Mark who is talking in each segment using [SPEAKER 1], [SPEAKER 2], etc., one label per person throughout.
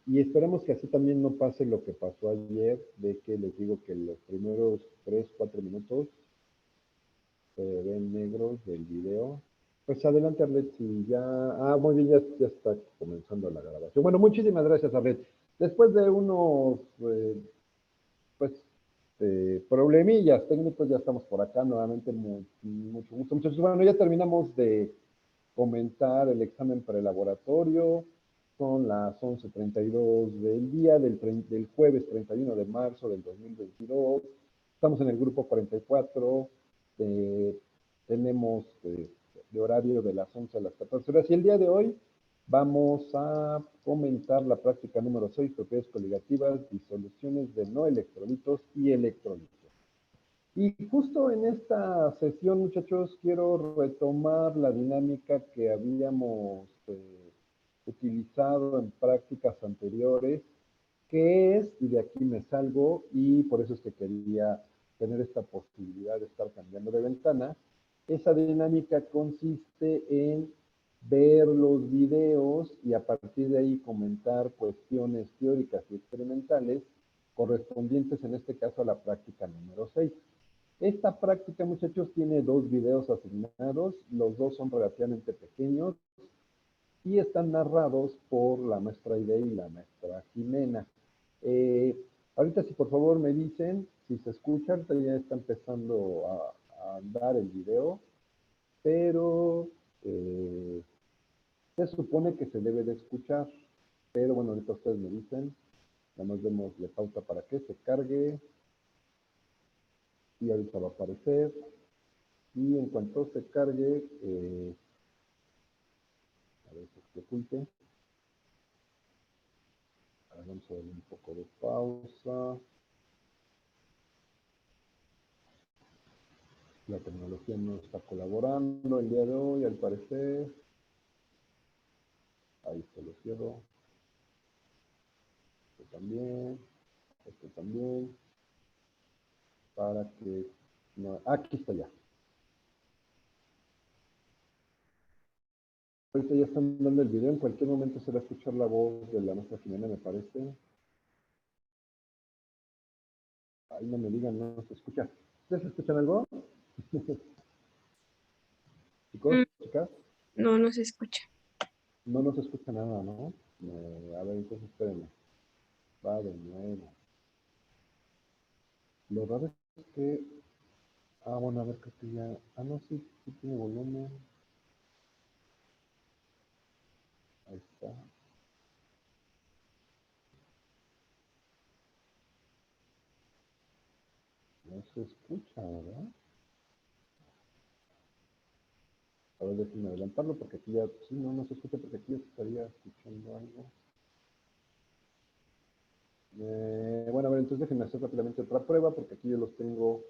[SPEAKER 1] Y esperemos que así también no pase lo que pasó ayer, de que les digo que los primeros 3, 4 minutos se ven negros del video. Pues adelante, Arlet, si ya... Ah, muy bien, ya está comenzando la grabación. Bueno, muchísimas gracias, Arlet. Después de unos, pues, problemillas técnicos, ya estamos por acá nuevamente. Mucho gusto, muchachos. Bueno, ya terminamos de comentar el examen prelaboratorio. Son las 11:32 del día del jueves 31 de marzo del 2022. Estamos en el grupo 44. Eh, tenemos de horario de las 11 a las 14 horas. Y el día de hoy vamos a comentar la práctica número 6, propiedades coligativas, disoluciones de no electrolitos y electrolitos. Y justo en esta sesión, muchachos, quiero retomar la dinámica que habíamos utilizado en prácticas anteriores, que es, y de aquí me salgo, y por eso es que quería tener esta posibilidad de estar cambiando de ventana. Esa dinámica consiste en ver los videos y a partir de ahí comentar cuestiones teóricas y experimentales correspondientes en este caso a la práctica número 6. Esta práctica, muchachos, tiene 2 videos asignados, los 2 son relativamente pequeños y están narrados por la maestra Aide y la maestra Jimena. Ahorita si por favor me dicen si se escucha, ahorita ya está empezando a andar el video, pero se supone que se debe de escuchar, pero bueno, ahorita ustedes me dicen, nada más démosle pausa para que se cargue y ahorita va a aparecer. Y en cuanto se cargue, a ver si se oculte. Vamos a darle un poco de pausa. La tecnología no está colaborando el día de hoy, al parecer. Ahí se lo cierro. Este también. Este también. Para que... No, aquí está ya. Ahorita ya están dando el video. En cualquier momento se va a escuchar la voz de la maestra Jimena, me parece. Ahí no me digan, no se escucha. ¿Ustedes escuchan algo? Chicos, chicas.
[SPEAKER 2] No, no se escucha.
[SPEAKER 1] No nos escucha nada, ¿no? A ver, entonces espérenme. Va de nuevo. Lo raro es que... Ah, bueno, a ver, creo que ya... Ah, no, sí, sí tiene volumen. Ahí está. No se escucha, ¿verdad? A ver, déjenme adelantarlo porque aquí ya... Sí, no se escucha porque aquí ya se estaría escuchando algo. Bueno, a ver, entonces déjenme hacer rápidamente otra prueba porque aquí yo los tengo,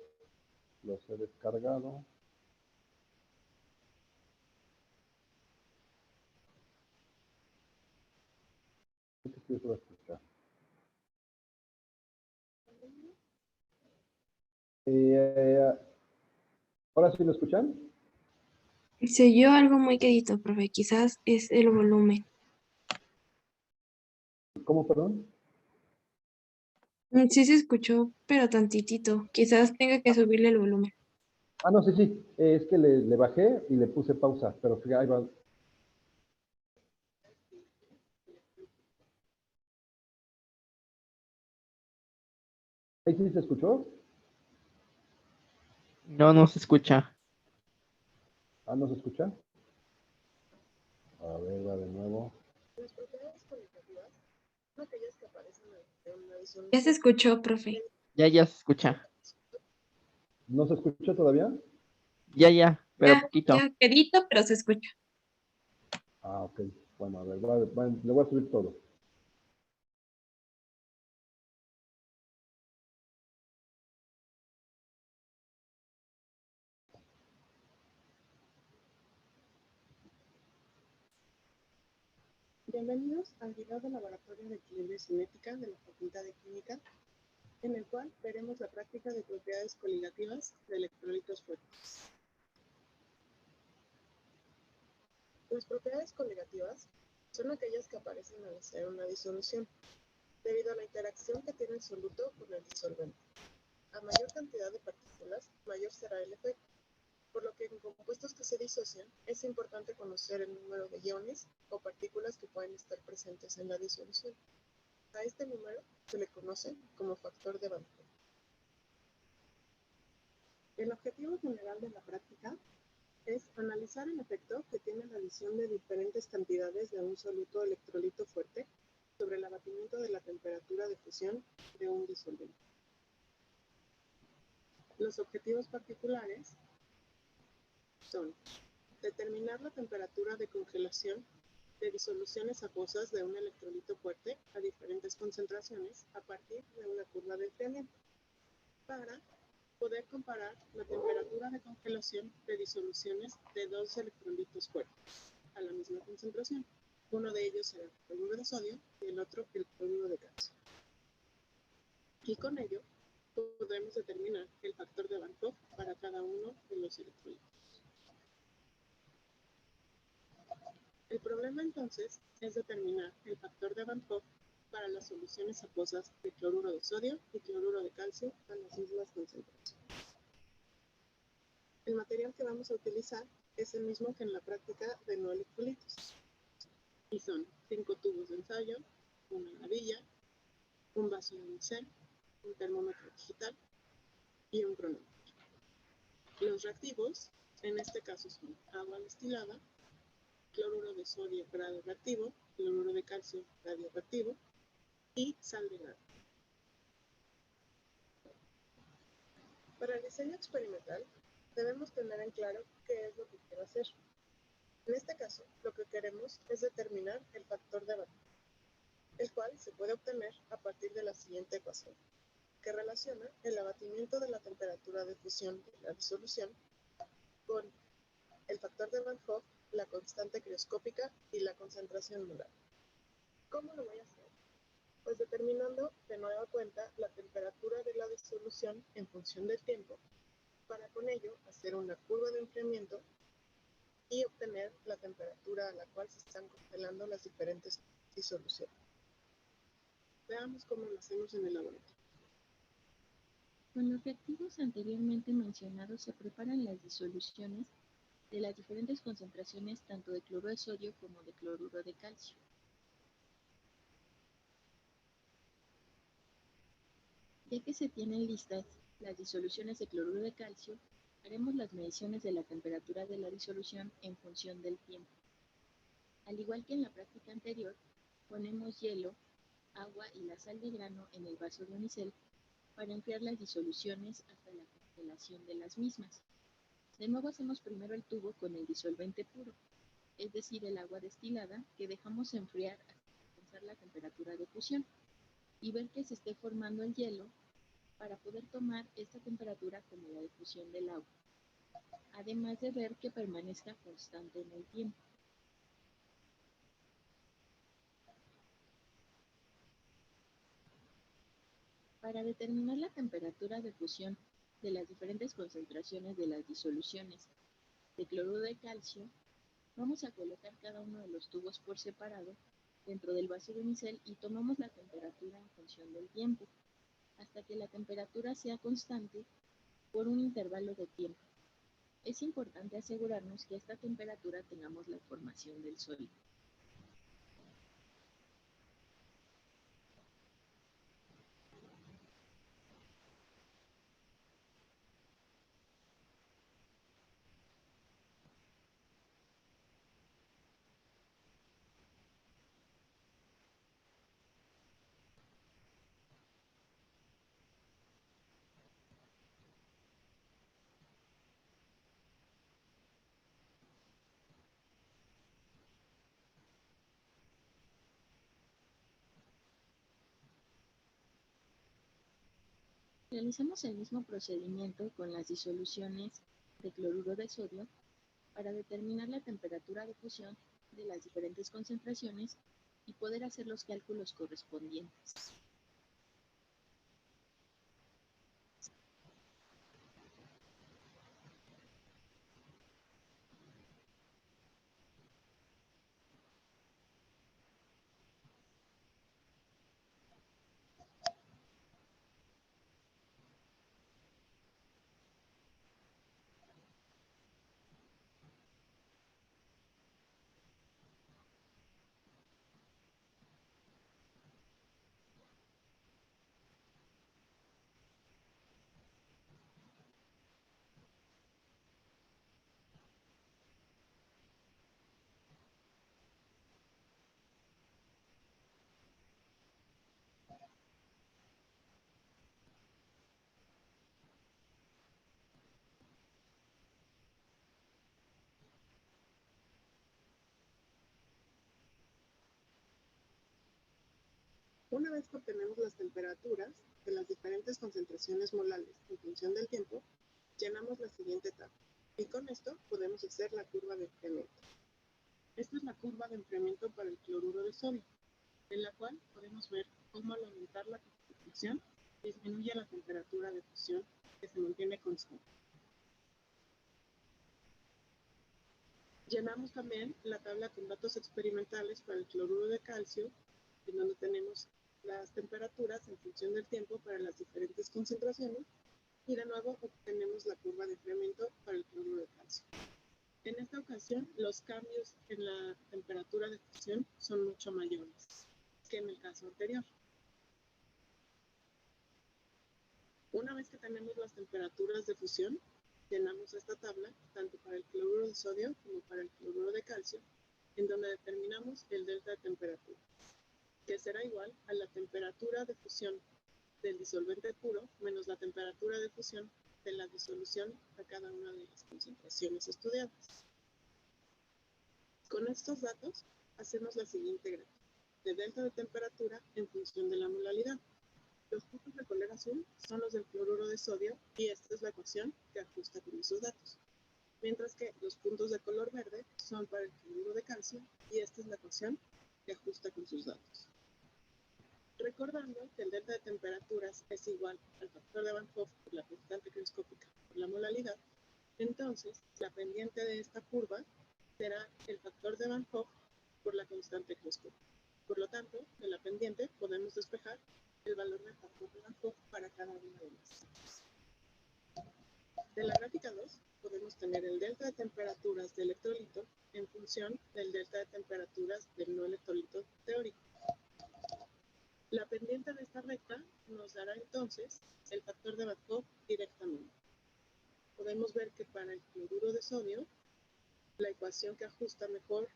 [SPEAKER 1] los he descargado. Creo que sí se va a escuchar. Eh, ¿Ahora sí lo escuchan?
[SPEAKER 2] Se oyó algo muy quedito, profe. Quizás es el volumen.
[SPEAKER 1] ¿Cómo, perdón?
[SPEAKER 2] Sí se escuchó, pero tantitito. Quizás tenga que subirle el volumen.
[SPEAKER 1] Ah, no, sí, sí. Es que le bajé y le puse pausa, pero fíjate, ahí va. ¿Ahí sí se escuchó?
[SPEAKER 3] No, no se escucha.
[SPEAKER 1] Ah, ¿no se escucha? A ver, va de nuevo.
[SPEAKER 2] Ya se escuchó, profe.
[SPEAKER 3] Ya se escucha.
[SPEAKER 1] ¿No se escucha todavía?
[SPEAKER 3] Ya, pero poquito.
[SPEAKER 2] Ya quedito, pero se escucha.
[SPEAKER 1] Ah, ok. Bueno, a ver, le voy a subir todo.
[SPEAKER 4] Bienvenidos al video del Laboratorio de Equilibrio y Cinética de la Facultad de Química, en el cual veremos la práctica de propiedades coligativas de electrolitos fuertes. Las propiedades coligativas son aquellas que aparecen al hacer una disolución, debido a la interacción que tiene el soluto con el disolvente. A mayor cantidad de partículas, mayor será el efecto, por lo que en compuestos que se disocian es importante conocer el número de iones o partículas que pueden estar presentes en la disolución. A este número se le conoce como factor de Van Hoff. El objetivo general de la práctica es analizar el efecto que tiene la adición de diferentes cantidades de un soluto electrolito fuerte sobre el abatimiento de la temperatura de fusión de un disolvente. Los objetivos particulares son determinar la temperatura de congelación de disoluciones acuosas de un electrolito fuerte a diferentes concentraciones a partir de una curva de enfriamiento, para poder comparar la temperatura de congelación de disoluciones de dos electrolitos fuertes a la misma concentración. Uno de ellos será el cloruro de sodio y el otro el cloruro de calcio. Y con ello podremos determinar el factor de Van Hoff para cada uno de los electrolitos. El problema entonces es determinar el factor de Van Hoff para las soluciones acuosas de cloruro de sodio y cloruro de calcio a las mismas concentraciones. El material que vamos a utilizar es el mismo que en la práctica de no electrolitos. Y son 5 tubos de ensayo, una lavilla, un vaso de unicel, un termómetro digital y un cronómetro. Los reactivos, en este caso son agua destilada, cloruro de sodio grado reactivo, cloruro de calcio grado reactivo y sal de grado. Para el diseño experimental, debemos tener en claro qué es lo que quiero hacer. En este caso, lo que queremos es determinar el factor de Van Hoff, el cual se puede obtener a partir de la siguiente ecuación, que relaciona el abatimiento de la temperatura de fusión de la disolución con el factor de Van Hoff, la constante crioscópica y la concentración molar. ¿Cómo lo voy a hacer? Pues determinando de nueva cuenta la temperatura de la disolución en función del tiempo, para con ello hacer una curva de enfriamiento y obtener la temperatura a la cual se están congelando las diferentes disoluciones. Veamos cómo lo hacemos en el laboratorio.
[SPEAKER 5] Con los reactivos anteriormente mencionados se preparan las disoluciones de las diferentes concentraciones tanto de cloruro de sodio como de cloruro de calcio. Ya que se tienen listas las disoluciones de cloruro de calcio, haremos las mediciones de la temperatura de la disolución en función del tiempo. Al igual que en la práctica anterior, ponemos hielo, agua y la sal de grano en el vaso de unicel para enfriar las disoluciones hasta la congelación de las mismas. De nuevo hacemos primero el tubo con el disolvente puro, es decir, el agua destilada, que dejamos enfriar hasta alcanzar la temperatura de fusión y ver que se esté formando el hielo para poder tomar esta temperatura como la de fusión del agua, además de ver que permanezca constante en el tiempo. Para determinar la temperatura de fusión de las diferentes concentraciones de las disoluciones de cloruro de calcio, vamos a colocar cada uno de los tubos por separado dentro del vaso de unicel y tomamos la temperatura en función del tiempo, hasta que la temperatura sea constante por un intervalo de tiempo. Es importante asegurarnos que a esta temperatura tengamos la formación del sólido. Realizamos el mismo procedimiento con las disoluciones de cloruro de sodio para determinar la temperatura de fusión de las diferentes concentraciones y poder hacer los cálculos correspondientes.
[SPEAKER 4] Una vez que obtenemos las temperaturas de las diferentes concentraciones molares en función del tiempo, llenamos la siguiente tabla y con esto podemos hacer la curva de enfriamiento. Esta es la curva de enfriamiento para el cloruro de sodio, en la cual podemos ver cómo al aumentar la concentración disminuye la temperatura de fusión que se mantiene constante. Llenamos también la tabla con datos experimentales para el cloruro de calcio, en donde tenemos las temperaturas en función del tiempo para las diferentes concentraciones y de nuevo obtenemos la curva de enfriamiento para el cloruro de calcio. En esta ocasión, los cambios en la temperatura de fusión son mucho mayores que en el caso anterior. Una vez que tenemos las temperaturas de fusión, llenamos esta tabla tanto para el cloruro de sodio como para el cloruro de calcio, en donde determinamos el delta de temperatura, que será igual a la temperatura de fusión del disolvente puro menos la temperatura de fusión de la disolución a cada una de las concentraciones estudiadas. Con estos datos, hacemos la siguiente gráfica de delta de temperatura en función de la molaridad. Los puntos de color azul son los del cloruro de sodio y esta es la ecuación que ajusta con esos datos. Mientras que los puntos de color verde son para el cloruro de calcio y esta es la ecuación que ajusta con sus datos. Recordando que el delta de temperaturas es igual al factor de Van Hoff por la constante crioscópica por la molaridad, entonces la pendiente de esta curva será el factor de Van Hoff por la constante crioscópica. Por lo tanto, de la pendiente podemos despejar el valor del factor de Van Hoff para cada una de las. De la gráfica 2 podemos tener el delta de temperaturas del electrolito en función del delta de temperaturas del no electrolito teórico. La pendiente de esta recta nos dará entonces el factor de Van Hoff directamente. Podemos ver que para el cloruro de sodio, la ecuación que ajusta mejor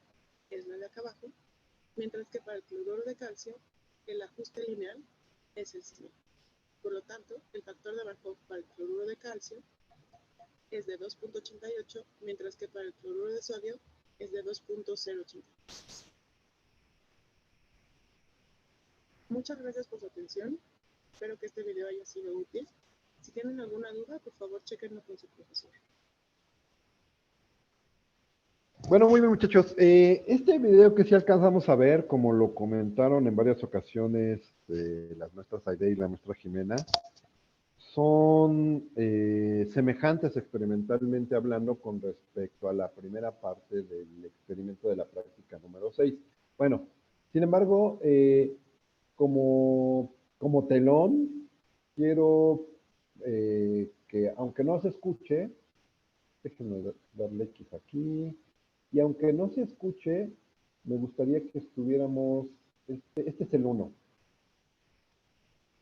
[SPEAKER 4] es la de acá abajo, mientras que para el cloruro de calcio, el ajuste lineal es el siguiente. Por lo tanto, el factor de Van Hoff para el cloruro de calcio es de 2.88, mientras que para el cloruro de sodio es de 2.080. Muchas gracias por su atención. Espero que este video haya sido útil. Si tienen alguna duda, por favor, chequenlo con su profesor.
[SPEAKER 1] Bueno, muy bien, muchachos. Este video que sí alcanzamos a ver, como lo comentaron en varias ocasiones las maestras Aide y la maestra Jimena, son semejantes experimentalmente hablando con respecto a la primera parte del experimento de la práctica número 6. Bueno, sin embargo, como telón, quiero que, aunque no se escuche, déjenme darle X aquí, y aunque no se escuche, me gustaría que estuviéramos, este es el 1.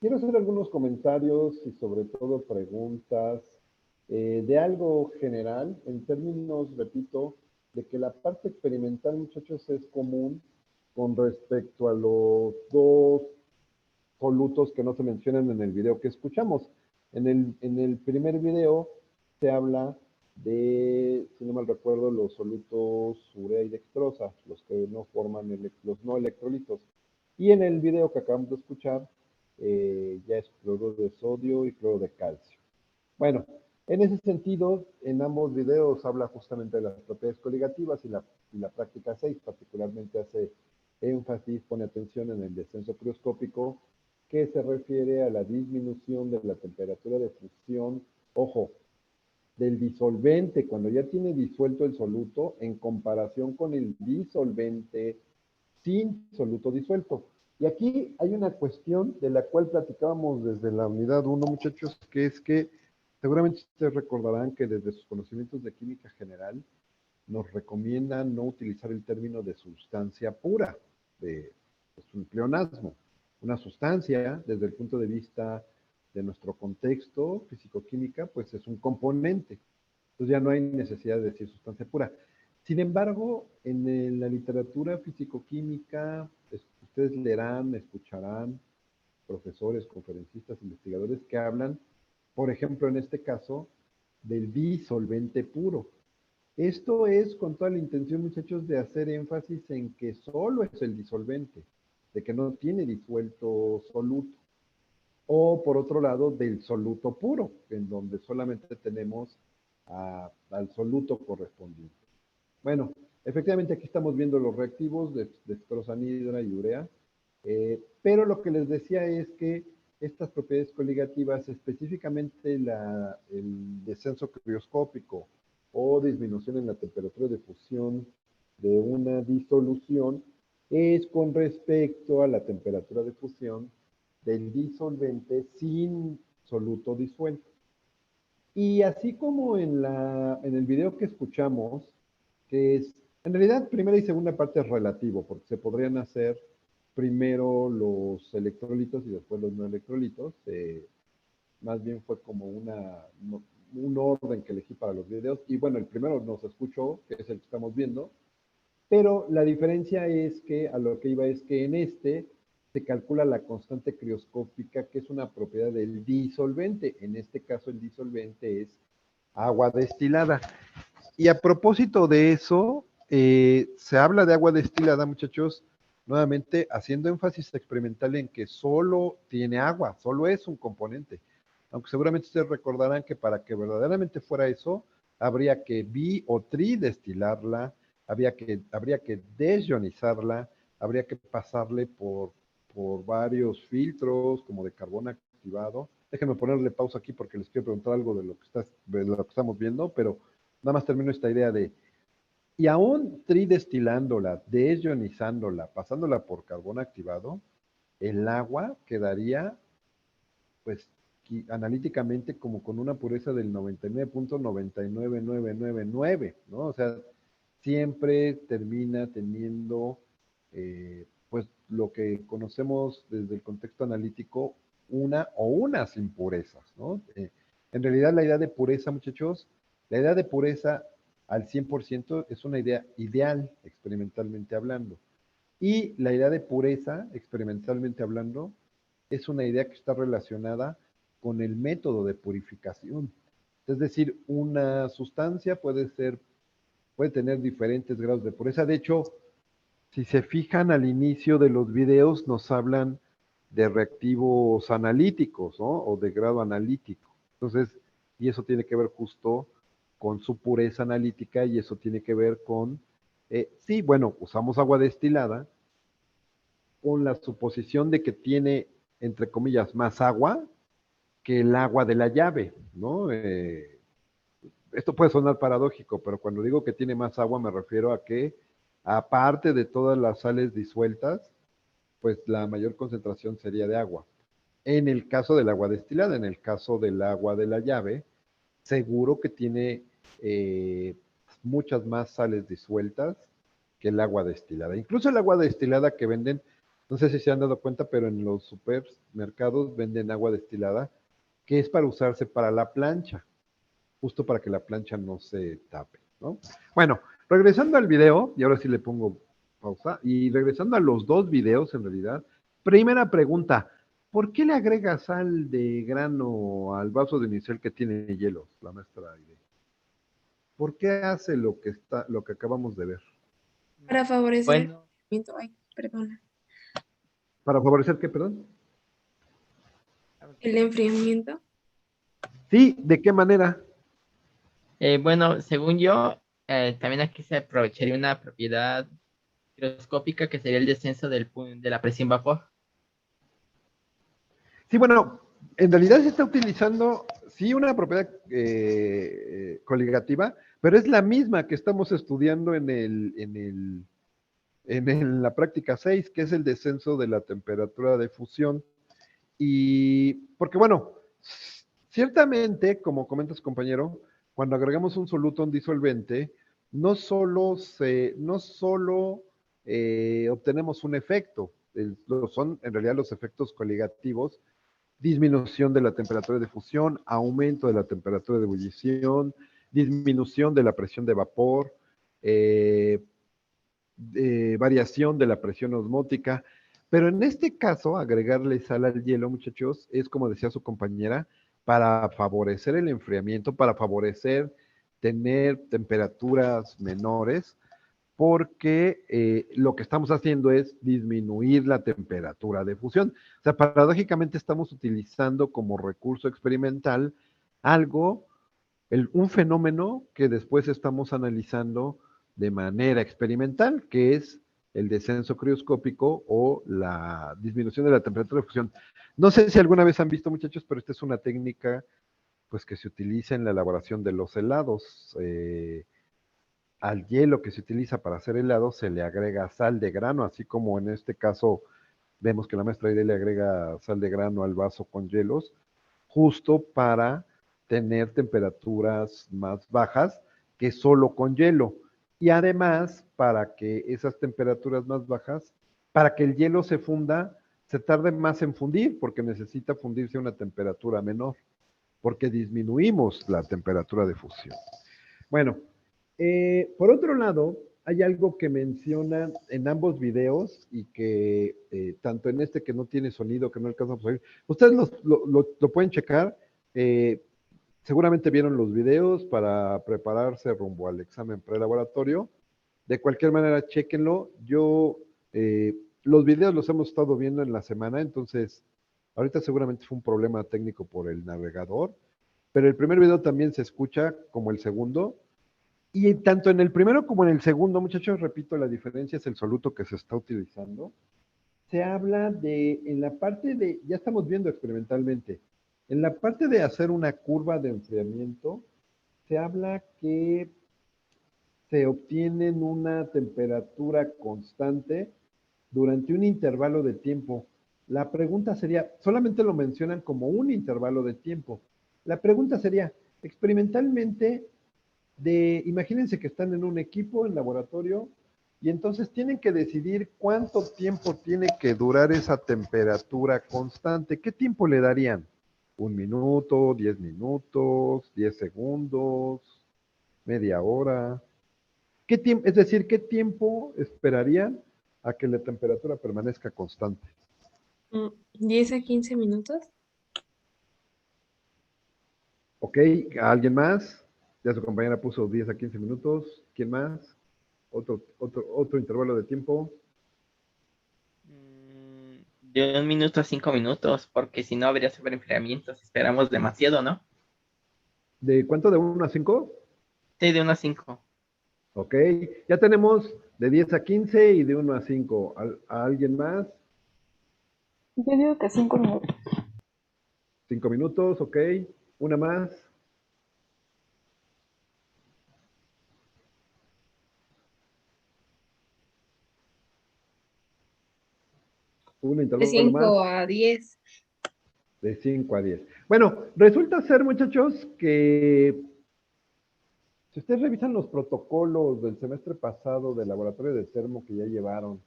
[SPEAKER 1] Quiero hacer algunos comentarios y sobre todo preguntas de algo general, en términos, repito, de que la parte experimental, muchachos, es común con respecto a los dos solutos que no se mencionan en el video que escuchamos. En el primer video se habla de, si no mal recuerdo, los solutos urea y dextrosa, los que no forman los no electrolitos. Y en el video que acabamos de escuchar, ya es cloruro de sodio y cloruro de calcio. Bueno, en ese sentido, en ambos videos habla justamente de las propiedades coligativas y la práctica 6 particularmente hace énfasis, pone atención en el descenso crioscópico, que se refiere a la disminución de la temperatura de fusión, ojo, del disolvente, cuando ya tiene disuelto el soluto, en comparación con el disolvente sin soluto disuelto. Y aquí hay una cuestión de la cual platicábamos desde la unidad 1, muchachos, que es que seguramente ustedes recordarán que desde sus conocimientos de química general nos recomiendan no utilizar el término de sustancia pura, de su pleonasmo. Una sustancia, desde el punto de vista de nuestro contexto físico-química, pues es un componente. Entonces ya no hay necesidad de decir sustancia pura. Sin embargo, en la literatura físico-química, ustedes leerán, escucharán profesores, conferencistas, investigadores que hablan, por ejemplo, en este caso, del disolvente puro. Esto es con toda la intención, muchachos, de hacer énfasis en que solo es el disolvente. de que no tiene disuelto soluto. O por otro lado, del soluto puro, en donde solamente tenemos al soluto correspondiente. Bueno, efectivamente aquí estamos viendo los reactivos de dextrosanhidra y urea, pero lo que les decía es que estas propiedades coligativas, específicamente el descenso crioscópico o disminución en la temperatura de fusión de una disolución, es con respecto a la temperatura de fusión del disolvente sin soluto disuelto. Y así como en el video que escuchamos, que es, en realidad, primera y segunda parte es relativo, porque se podrían hacer primero los electrolitos y después los no electrolitos. Más bien fue como un orden que elegí para los videos. Y bueno, el primero nos escuchó, que es el que estamos viendo, pero la diferencia es que, a lo que iba es que en este se calcula la constante crioscópica, que es una propiedad del disolvente. En este caso, el disolvente es agua destilada. Y a propósito de eso, se habla de agua destilada, muchachos, nuevamente haciendo énfasis experimental en que solo tiene agua, solo es un componente. Aunque seguramente ustedes recordarán que para que verdaderamente fuera eso, habría que o tridestilarla, habría que desionizarla, habría que pasarle por varios filtros, como de carbón activado. Déjenme ponerle pausa aquí porque les quiero preguntar algo de lo que estamos viendo, pero nada más termino esta idea de, y aún tridestilándola, desionizándola, pasándola por carbón activado, el agua quedaría, pues, analíticamente como con una pureza del 99.99999, ¿no? O sea, siempre termina teniendo, pues, lo que conocemos desde el contexto analítico, una o unas impurezas, ¿no? En realidad, la idea de pureza, muchachos, la idea de pureza al 100% es una idea ideal, experimentalmente hablando. Y la idea de pureza, experimentalmente hablando, es una idea que está relacionada con el método de purificación. Es decir, una sustancia puede tener diferentes grados de pureza. De hecho, si se fijan al inicio de los videos, nos hablan de reactivos analíticos, ¿no? O de grado analítico. Entonces, y eso tiene que ver justo con su pureza analítica y eso tiene que ver con, sí, bueno, usamos agua destilada con la suposición de que tiene, entre comillas, más agua que el agua de la llave, ¿no? Esto puede sonar paradójico, pero cuando digo que tiene más agua me refiero a que, aparte de todas las sales disueltas, pues la mayor concentración sería de agua. En el caso del agua destilada, en el caso del agua de la llave, seguro que tiene muchas más sales disueltas que el agua destilada. Incluso el agua destilada que venden, no sé si se han dado cuenta, pero en los supermercados venden agua destilada que es para usarse para la plancha, justo para que la plancha no se tape, ¿no? Bueno, regresando al video, y ahora sí le pongo pausa, y regresando a los dos videos en realidad, primera pregunta, ¿por qué le agrega sal de grano al vaso de unicel que tiene hielos, la maestra Aide? ¿Por qué hace lo que acabamos de ver?
[SPEAKER 2] Para favorecer el
[SPEAKER 3] Bueno,
[SPEAKER 2] enfriamiento. Ay, perdona.
[SPEAKER 1] ¿Para favorecer qué, perdón?
[SPEAKER 2] El enfriamiento.
[SPEAKER 1] Sí, ¿de qué manera?
[SPEAKER 3] bueno, según yo, también aquí se aprovecharía una propiedad microscópica que sería el descenso de la presión vapor.
[SPEAKER 1] Sí, bueno, en realidad se está utilizando, sí, una propiedad coligativa, pero es la misma que estamos estudiando en la práctica 6, que es el descenso de la temperatura de fusión. Y porque, bueno, ciertamente, como comentas, compañero, cuando agregamos un soluto a un disolvente, no solo obtenemos un efecto, son en realidad los efectos coligativos: disminución de la temperatura de fusión, aumento de la temperatura de ebullición, disminución de la presión de vapor, variación de la presión osmótica. Pero en este caso, agregarle sal al hielo, muchachos, es, como decía su compañera, para favorecer el enfriamiento, para favorecer tener temperaturas menores, porque lo que estamos haciendo es disminuir la temperatura de fusión. O sea, paradójicamente estamos utilizando como recurso experimental algo, un fenómeno que después estamos analizando de manera experimental, que es el descenso crioscópico o la disminución de la temperatura de fusión. No sé si alguna vez han visto, muchachos, pero esta es una técnica pues que se utiliza en la elaboración de los helados. Al hielo que se utiliza para hacer helado se le agrega sal de grano, así como en este caso vemos que la maestra Aide le agrega sal de grano al vaso con hielos, justo para tener temperaturas más bajas que solo con hielo. Y además, para que esas temperaturas más bajas, para que el hielo se funda, se tarde más en fundir, porque necesita fundirse a una temperatura menor, porque disminuimos la temperatura de fusión. Bueno, por otro lado, hay algo que mencionan en ambos videos y que tanto en este que no tiene sonido, que no alcanzamos a oír, ustedes lo pueden checar. eh, Seguramente vieron los videos para prepararse rumbo al examen prelaboratorio. De cualquier manera, chéquenlo. Los videos los hemos estado viendo en la semana, entonces ahorita seguramente fue un problema técnico por el navegador, pero el primer video también se escucha como el segundo. Y tanto en el primero como en el segundo, muchachos, repito, la diferencia es el soluto que se está utilizando. Se habla de, en la parte de, ya estamos viendo experimentalmente, en la parte de hacer una curva de enfriamiento, se habla que se obtiene una temperatura constante durante un intervalo de tiempo. La pregunta sería, solamente lo mencionan como un intervalo de tiempo. La pregunta sería, experimentalmente, imagínense que están en un equipo, en laboratorio, y entonces tienen que decidir cuánto tiempo tiene que durar esa temperatura constante. ¿Qué tiempo le darían? ¿Un minuto, 10 minutos, 10 segundos, media hora? ¿Qué tiempo, es decir, qué tiempo esperarían a que la temperatura permanezca constante?
[SPEAKER 2] 10 a 15 minutos.
[SPEAKER 1] ¿Ok? ¿Alguien más? Ya su compañera puso 10 a 15 minutos. ¿Quién más? Otro intervalo de tiempo.
[SPEAKER 3] De 1 minuto a 5 minutos, porque si no habría sobreenfriamientos. Esperamos demasiado, ¿no?
[SPEAKER 1] ¿De cuánto? ¿De 1 a 5?
[SPEAKER 3] Sí, de 1 a 5.
[SPEAKER 1] Ok. Ya tenemos de 10 a 15 y de 1 a 5. ¿A alguien más?
[SPEAKER 6] Yo digo que 5 minutos.
[SPEAKER 1] 5 minutos, ok. Una más. Un
[SPEAKER 2] De
[SPEAKER 1] intervalo más.
[SPEAKER 2] 5 a 10.
[SPEAKER 1] De 5 a 10. Bueno, resulta ser, muchachos, que si ustedes revisan los protocolos del semestre pasado del laboratorio de termo que ya llevaron,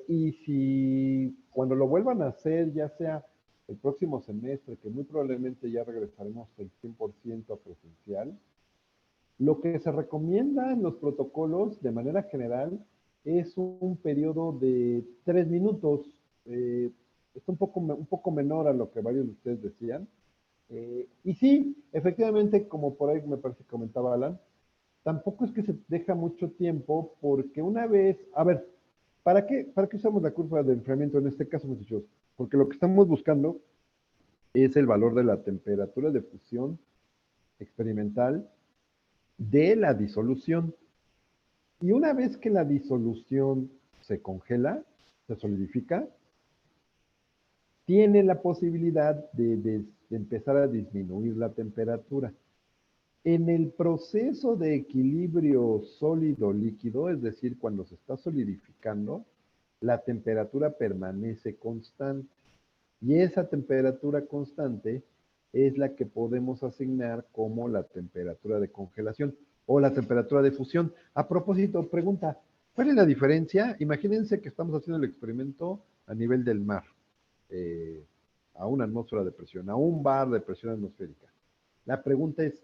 [SPEAKER 1] y si cuando lo vuelvan a hacer, ya sea el próximo semestre, que muy probablemente ya regresaremos el 100% a presencial, lo que se recomienda en los protocolos de manera general es un periodo de 3 minutos. Es un poco menor a lo que varios de ustedes decían. Y sí, efectivamente, como por ahí me parece que comentaba Alan, tampoco es que se deja mucho tiempo porque una vez, a ver, ¿para qué usamos la curva de enfriamiento en este caso, muchachos? Porque lo que estamos buscando es el valor de la temperatura de fusión experimental de la disolución. Y una vez que la disolución se congela, se solidifica, tiene la posibilidad de empezar a disminuir la temperatura. En el proceso de equilibrio sólido-líquido, es decir, cuando se está solidificando, la temperatura permanece constante. Y esa temperatura constante es la que podemos asignar como la temperatura de congelación o la temperatura de fusión. A propósito, pregunta, ¿cuál es la diferencia? Imagínense que estamos haciendo el experimento a nivel del mar, eh, a una atmósfera de presión, a un bar de presión atmosférica. La pregunta es,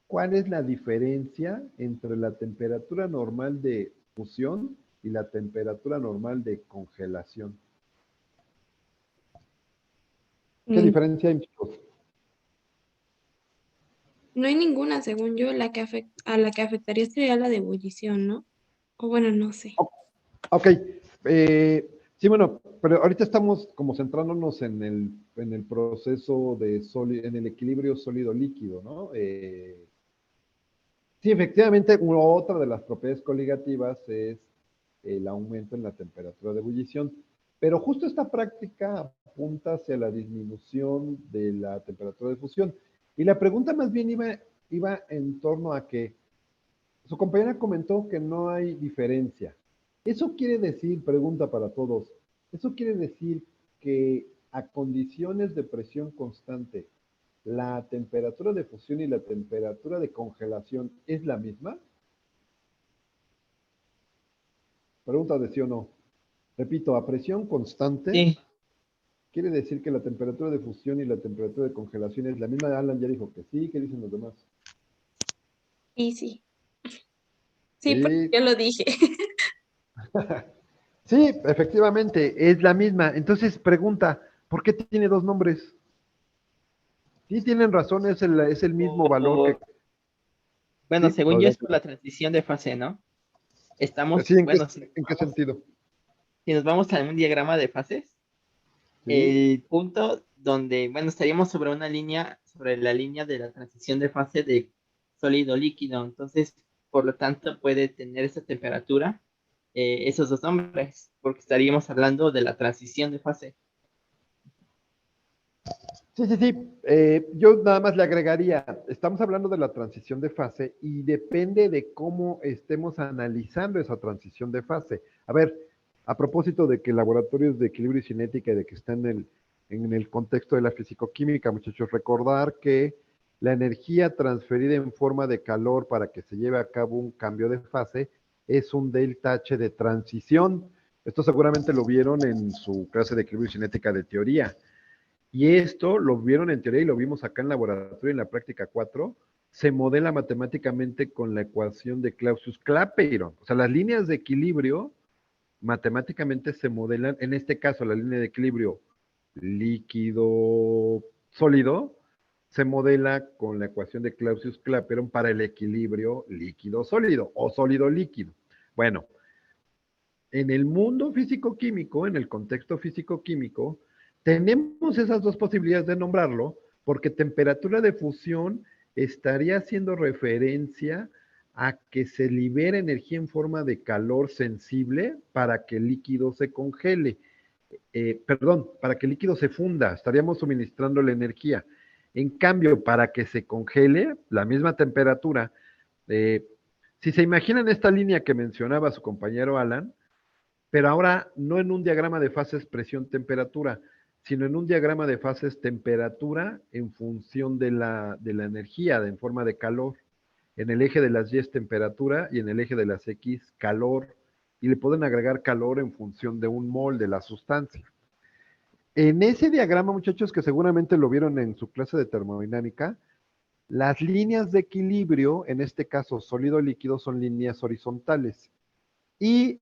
[SPEAKER 1] ¿cuál es la diferencia entre la temperatura normal de fusión y la temperatura normal de congelación? ¿Qué
[SPEAKER 2] Mm,
[SPEAKER 1] diferencia hay, chicos?
[SPEAKER 2] No hay ninguna, según yo, a la que afectaría sería la de ebullición, ¿no? O bueno, no sé.
[SPEAKER 1] Ok, sí, bueno, pero ahorita estamos como centrándonos en el proceso en el equilibrio sólido-líquido, ¿no? Sí, efectivamente, otra de las propiedades coligativas es el aumento en la temperatura de ebullición, pero justo esta práctica apunta hacia la disminución de la temperatura de fusión. Y la pregunta más bien iba en torno a que su compañera comentó que no hay diferencia. Eso quiere decir, pregunta para todos, eso quiere decir que a condiciones de presión constante, la temperatura de fusión y la temperatura de congelación es la misma. Pregunta de sí o no. Repito, a presión constante,
[SPEAKER 3] Sí,
[SPEAKER 1] quiere decir que la temperatura de fusión y la temperatura de congelación es la misma. Alan ya dijo que sí, ¿qué dicen los demás?
[SPEAKER 2] Sí, sí. Sí, porque
[SPEAKER 1] Sí,
[SPEAKER 2] yo lo dije.
[SPEAKER 1] sí, efectivamente, es la misma. Entonces, pregunta, ¿por qué tiene dos nombres? Sí, tienen razón, es el mismo valor que...
[SPEAKER 3] bueno,
[SPEAKER 1] Sí,
[SPEAKER 3] según yo es
[SPEAKER 1] adelante.
[SPEAKER 3] por la transición de fase, ¿no?
[SPEAKER 1] Sí,
[SPEAKER 3] Estamos, bueno,
[SPEAKER 1] en qué sentido?
[SPEAKER 3] si nos vamos a un diagrama de fases,
[SPEAKER 1] Sí,
[SPEAKER 3] el punto donde, bueno, estaríamos sobre una línea, sobre la línea de la transición de fase de sólido líquido. Entonces, por lo tanto, puede tener esa temperatura, esos dos nombres, porque estaríamos hablando de la transición de fase.
[SPEAKER 1] sí. Yo nada más le agregaría, estamos hablando de la transición de fase y depende de cómo estemos analizando esa transición de fase. A ver, a propósito de que laboratorios de equilibrio y cinética y de que están en el contexto de la fisicoquímica, muchachos, recordar que la energía transferida en forma de calor para que se lleve a cabo un cambio de fase es un delta H de transición. Esto seguramente lo vieron en su clase de equilibrio y cinética de teoría. Y esto lo vieron en teoría y lo vimos acá en laboratorio en la práctica 4, se modela matemáticamente con la ecuación de Clausius-Clapeyron. O sea, las líneas de equilibrio matemáticamente se modelan, en este caso la línea de equilibrio líquido-sólido, se modela con la ecuación de Clausius-Clapeyron para el equilibrio líquido-sólido o sólido-líquido. Bueno, en el mundo físico-químico, en el contexto físico-químico, tenemos esas dos posibilidades de nombrarlo, porque temperatura de fusión estaría haciendo referencia a que se libere energía en forma de calor sensible para que el líquido se congele. Perdón, para que el líquido se funda, estaríamos suministrando la energía. En cambio, para que se congele, la misma temperatura, si se imaginan esta línea que mencionaba su compañero Alan, pero ahora no en un diagrama de fases presión-temperatura, sino en un diagrama de fases temperatura en función de la energía, en forma de calor. En el eje de las Y es temperatura y en el eje de las X calor. Y le pueden agregar calor en función de un mol de la sustancia. En ese diagrama, muchachos, que seguramente lo vieron en su clase de termodinámica, las líneas de equilibrio, en este caso sólido-líquido, son líneas horizontales. Y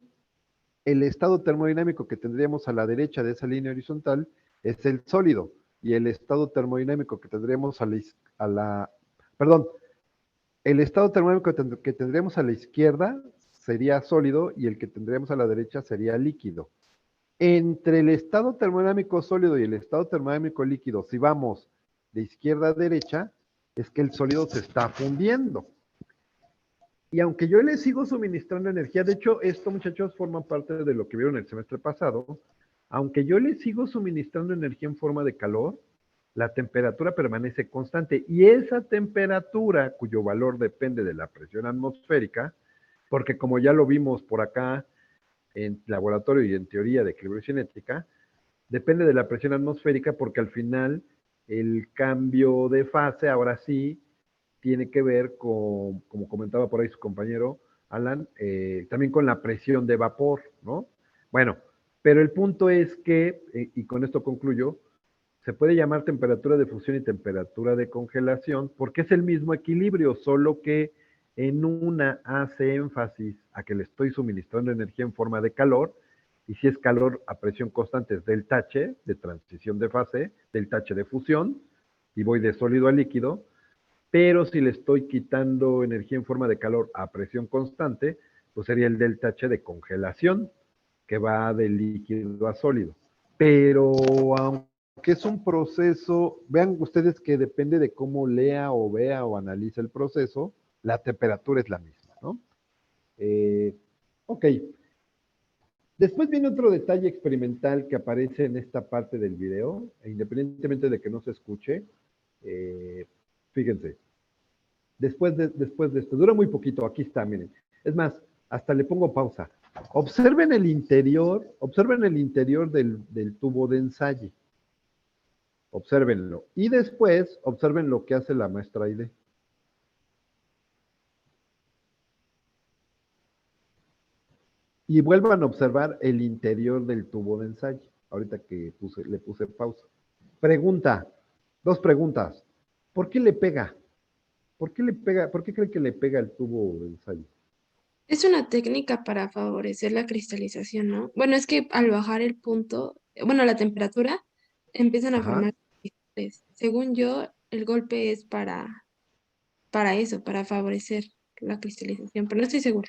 [SPEAKER 1] el estado termodinámico que tendríamos a la derecha de esa línea horizontal es el sólido y el estado termodinámico que tendríamos perdón, el estado termodinámico que tendríamos a la izquierda sería sólido y el que tendríamos a la derecha sería líquido. Entre el estado termodinámico sólido y el estado termodinámico líquido, si vamos de izquierda a derecha, es que el sólido se está fundiendo. Y aunque yo les sigo suministrando energía, de hecho, esto, muchachos, forma parte de lo que vieron el semestre pasado, aunque yo les sigo suministrando energía en forma de calor, la temperatura permanece constante. Y esa temperatura, cuyo valor depende de la presión atmosférica, porque como ya lo vimos por acá en laboratorio y en teoría de equilibrio cinética, depende de la presión atmosférica porque al final el cambio de fase, ahora sí, tiene que ver con, como comentaba por ahí su compañero Alan, también con la presión de vapor, ¿no? Bueno, pero el punto es que, y con esto concluyo, se puede llamar temperatura de fusión y temperatura de congelación porque es el mismo equilibrio, solo que en una hace énfasis a que le estoy suministrando energía en forma de calor, y si es calor a presión constante es delta H, de transición de fase, delta H de fusión, y voy de sólido a líquido, pero si le estoy quitando energía en forma de calor a presión constante, pues sería el delta H de congelación, que va de líquido a sólido. Pero aunque es un proceso, vean ustedes que depende de cómo lea o vea o analice el proceso, la temperatura es la misma, ¿no? Ok. Después viene otro detalle experimental que aparece en esta parte del video, e independientemente de que no se escuche, fíjense, después de esto, dura muy poquito, aquí está, miren. Es más, hasta le pongo pausa. Observen el interior del tubo de ensayo. Obsérvenlo. Y después, observen lo que hace la maestra Aide. Y vuelvan a observar el interior del tubo de ensayo. Ahorita que le puse pausa. Pregunta, dos preguntas. ¿Por qué le pega? ¿Por qué le pega? ¿Por qué cree que le pega el tubo de ensayo?
[SPEAKER 2] Es una técnica para favorecer la cristalización, ¿no? Bueno, es que al bajar el punto, bueno, la temperatura, empiezan a
[SPEAKER 1] Ajá.
[SPEAKER 2] formar cristales. Según yo, el golpe es para eso, para favorecer la cristalización, pero no estoy segura.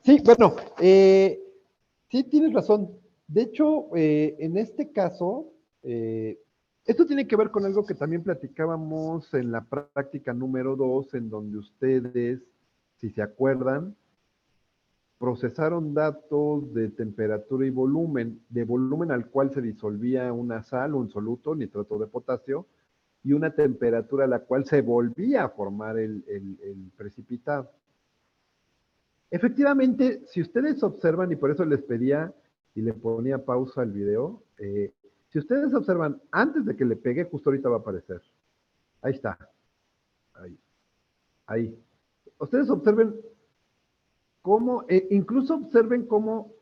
[SPEAKER 1] Sí, bueno, sí tienes razón. De hecho, en este caso, esto tiene que ver con algo que también platicábamos en la práctica número 2, en donde ustedes, si se acuerdan, procesaron datos de temperatura y de volumen al cual se disolvía una sal, un soluto, nitrato de potasio, y una temperatura a la cual se volvía a formar el precipitado. Efectivamente, si ustedes observan, y por eso les pedía y le ponía pausa al video, si ustedes observan, antes de que le pegue, justo ahorita va a aparecer. Ahí está. Ahí. Ustedes observen cómo, incluso observen cómo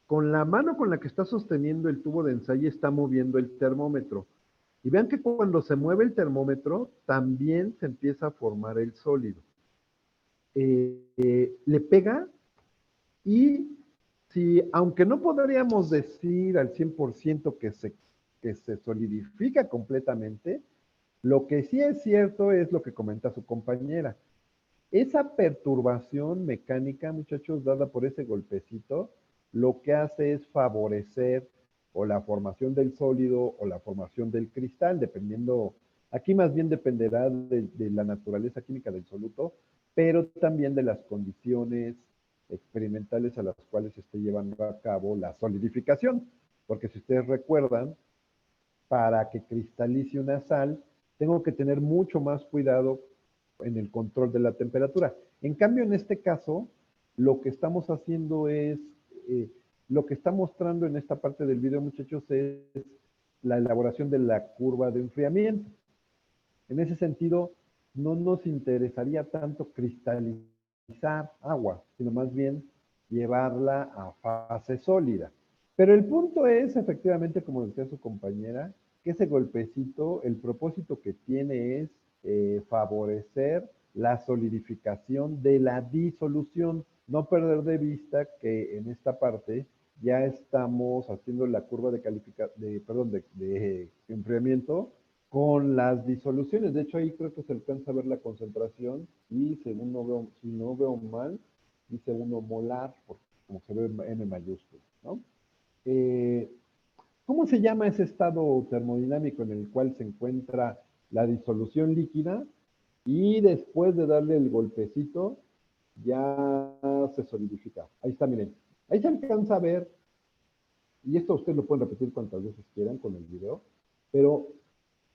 [SPEAKER 1] con la mano con la que está sosteniendo el tubo de ensayo está moviendo el termómetro. Y vean que cuando se mueve el termómetro, también se empieza a formar el sólido. Le pega y si, aunque no podríamos decir al 100% que se solidifica completamente, lo que sí es cierto es lo que comenta su compañera. Esa perturbación mecánica, muchachos, dada por ese golpecito, lo que hace es favorecer o la formación del sólido o la formación del cristal, dependiendo, aquí más bien dependerá de la naturaleza química del soluto, pero también de las condiciones experimentales a las cuales se esté llevando a cabo la solidificación. Porque si ustedes recuerdan, para que cristalice una sal, tengo que tener mucho más cuidado en el control de la temperatura. En cambio, en este caso, lo que estamos haciendo es, lo que está mostrando en esta parte del video, muchachos, es la elaboración de la curva de enfriamiento. En ese sentido, no nos interesaría tanto cristalizar agua, sino más bien llevarla a fase sólida. Pero el punto es, efectivamente, como decía su compañera, que ese golpecito, el propósito que tiene es favorecer la solidificación de la disolución. No perder de vista que en esta parte ya estamos haciendo la curva de enfriamiento con las disoluciones. De hecho, ahí creo que se alcanza a ver la concentración y según no veo, si no veo mal, dice 1 molar, porque como se ve M mayúscula, ¿no? ¿Cómo se llama ese estado termodinámico en el cual se encuentra la disolución líquida y después de darle el golpecito ya se solidifica? Ahí está, miren. Ahí se alcanza a ver, y esto ustedes lo pueden repetir cuantas veces quieran con el video, pero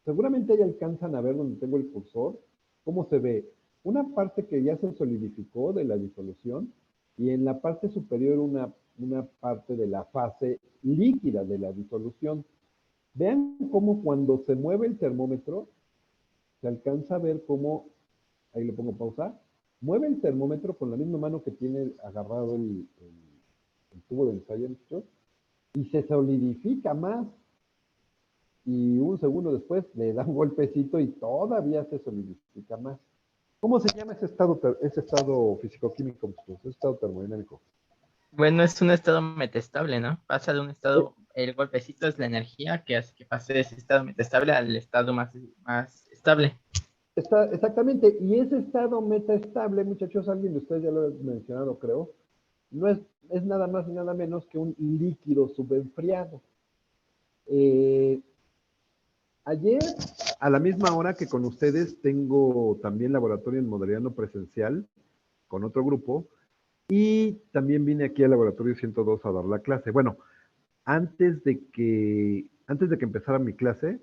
[SPEAKER 1] seguramente ahí alcanzan a ver donde tengo el cursor, cómo se ve una parte que ya se solidificó de la disolución y en la parte superior una parte de la fase líquida de la disolución. Vean cómo cuando se mueve el termómetro, se alcanza a ver cómo, ahí le pongo pausa, mueve el termómetro con la misma mano que tiene agarrado el tubo de ensayo, y se solidifica más. Y un segundo después le da un golpecito y todavía se solidifica más. ¿Cómo se llama ese estado físico-químico, ese estado termodinámico?
[SPEAKER 3] Bueno, es un estado metastable, ¿no? Pasa de un estado, el golpecito es la energía que hace que pase de ese estado metastable al estado más estable.
[SPEAKER 1] Exactamente, y ese estado metaestable, muchachos, alguien de ustedes ya lo ha mencionado, creo, no es nada más ni nada menos que un líquido subenfriado. Ayer, a la misma hora que con ustedes, tengo también laboratorio en modalidad no presencial con otro grupo, y también vine aquí al laboratorio 102 a dar la clase. Bueno, antes de que empezara mi clase,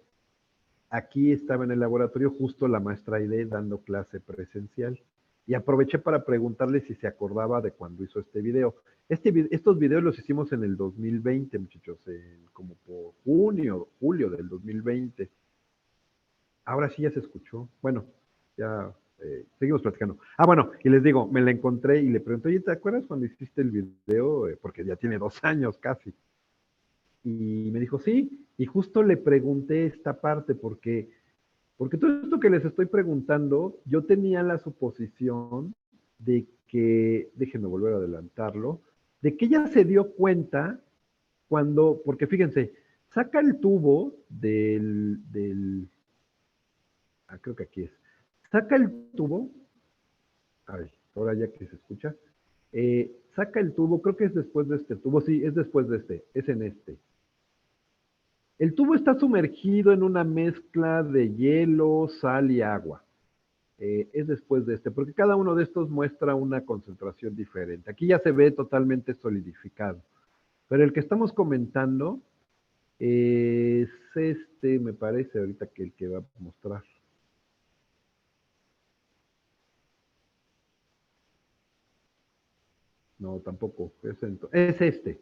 [SPEAKER 1] aquí estaba en el laboratorio justo la maestra Aide dando clase presencial. Y aproveché para preguntarle si se acordaba de cuando hizo este video. Estos videos los hicimos en el 2020, muchachos, como por julio del 2020. Ahora sí ya se escuchó. Bueno, ya seguimos platicando. Bueno, y les digo, me la encontré y le pregunté, oye, ¿te acuerdas cuando hiciste el video? Porque ya tiene 2 años casi. Y me dijo, sí, y justo le pregunté esta parte porque todo esto que les estoy preguntando, yo tenía la suposición de que, déjenme volver a adelantarlo, de que ella se dio cuenta cuando, porque fíjense, saca el tubo creo que aquí es, saca el tubo, ahora ya que se escucha, saca el tubo, creo que es después de este tubo, sí, es después de este, es en este. El tubo está sumergido en una mezcla de hielo, sal y agua. Es después de este, porque cada uno de estos muestra una concentración diferente. Aquí ya se ve totalmente solidificado. Pero el que estamos comentando es este, me parece ahorita que el que va a mostrar. No, tampoco. Es este.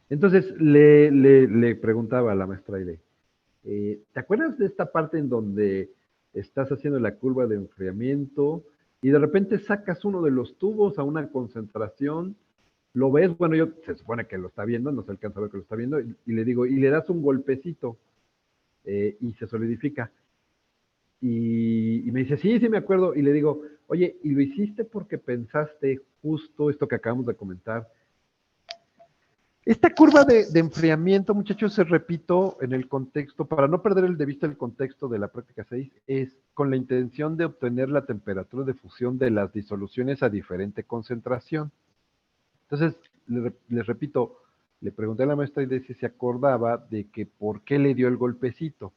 [SPEAKER 1] Entonces le preguntaba a la maestra Aide, ¿te acuerdas de esta parte en donde estás haciendo la curva de enfriamiento y de repente sacas uno de los tubos a una concentración, lo ves, bueno, se supone que lo está viendo, no se alcanza a ver que lo está viendo, y le digo, y le das un golpecito y se solidifica. Y me dice, sí, me acuerdo, y le digo, oye, ¿y lo hiciste porque pensaste justo esto que acabamos de comentar? Esta curva de enfriamiento, muchachos, se repito en el contexto, para no perder de vista el contexto de la práctica 6, es con la intención de obtener la temperatura de fusión de las disoluciones a diferente concentración. Entonces, les repito, le pregunté a la maestra Aide si se acordaba de que por qué le dio el golpecito.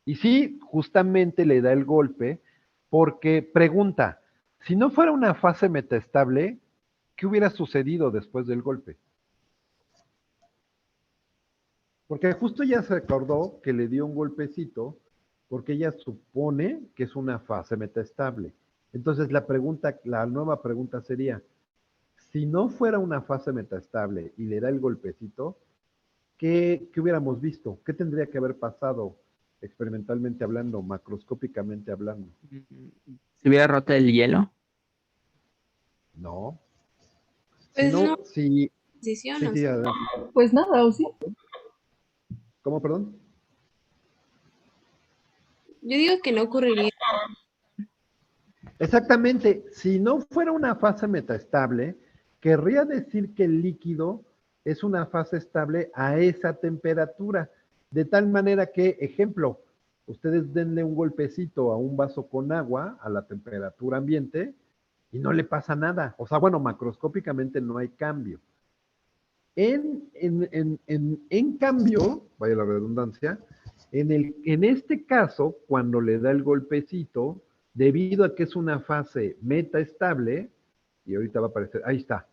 [SPEAKER 1] Y sí, justamente le da el golpe porque pregunta, si no fuera una fase metaestable, ¿qué hubiera sucedido después del golpe? Porque justo ella se acordó que le dio un golpecito porque ella supone que es una fase metaestable. Entonces la nueva pregunta sería, si no fuera una fase metaestable y le da el golpecito, ¿qué hubiéramos visto? ¿Qué tendría que haber pasado experimentalmente hablando, macroscópicamente hablando?
[SPEAKER 3] ¿Se hubiera roto el hielo?
[SPEAKER 1] No.
[SPEAKER 2] Pues no,
[SPEAKER 1] Sí,
[SPEAKER 2] adelante.
[SPEAKER 6] Pues nada, ¿o sí?
[SPEAKER 1] ¿Cómo, perdón?
[SPEAKER 2] Yo digo que no ocurriría.
[SPEAKER 1] Exactamente, si no fuera una fase metaestable, querría decir que el líquido es una fase estable a esa temperatura, de tal manera que, ejemplo, ustedes denle un golpecito a un vaso con agua a la temperatura ambiente y no le pasa nada. O sea, bueno, macroscópicamente no hay cambio. En cambio, vaya la redundancia, en este caso, cuando le da el golpecito, debido a que es una fase metaestable, y ahorita va a aparecer, ahí está.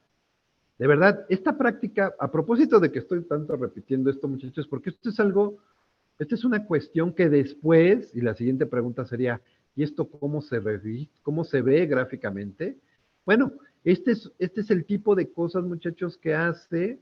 [SPEAKER 1] De verdad, esta práctica, a propósito de que estoy tanto repitiendo esto, muchachos, porque esto es una cuestión que después, y la siguiente pregunta sería, ¿y esto cómo se ve gráficamente? Bueno, este es el tipo de cosas, muchachos, que hace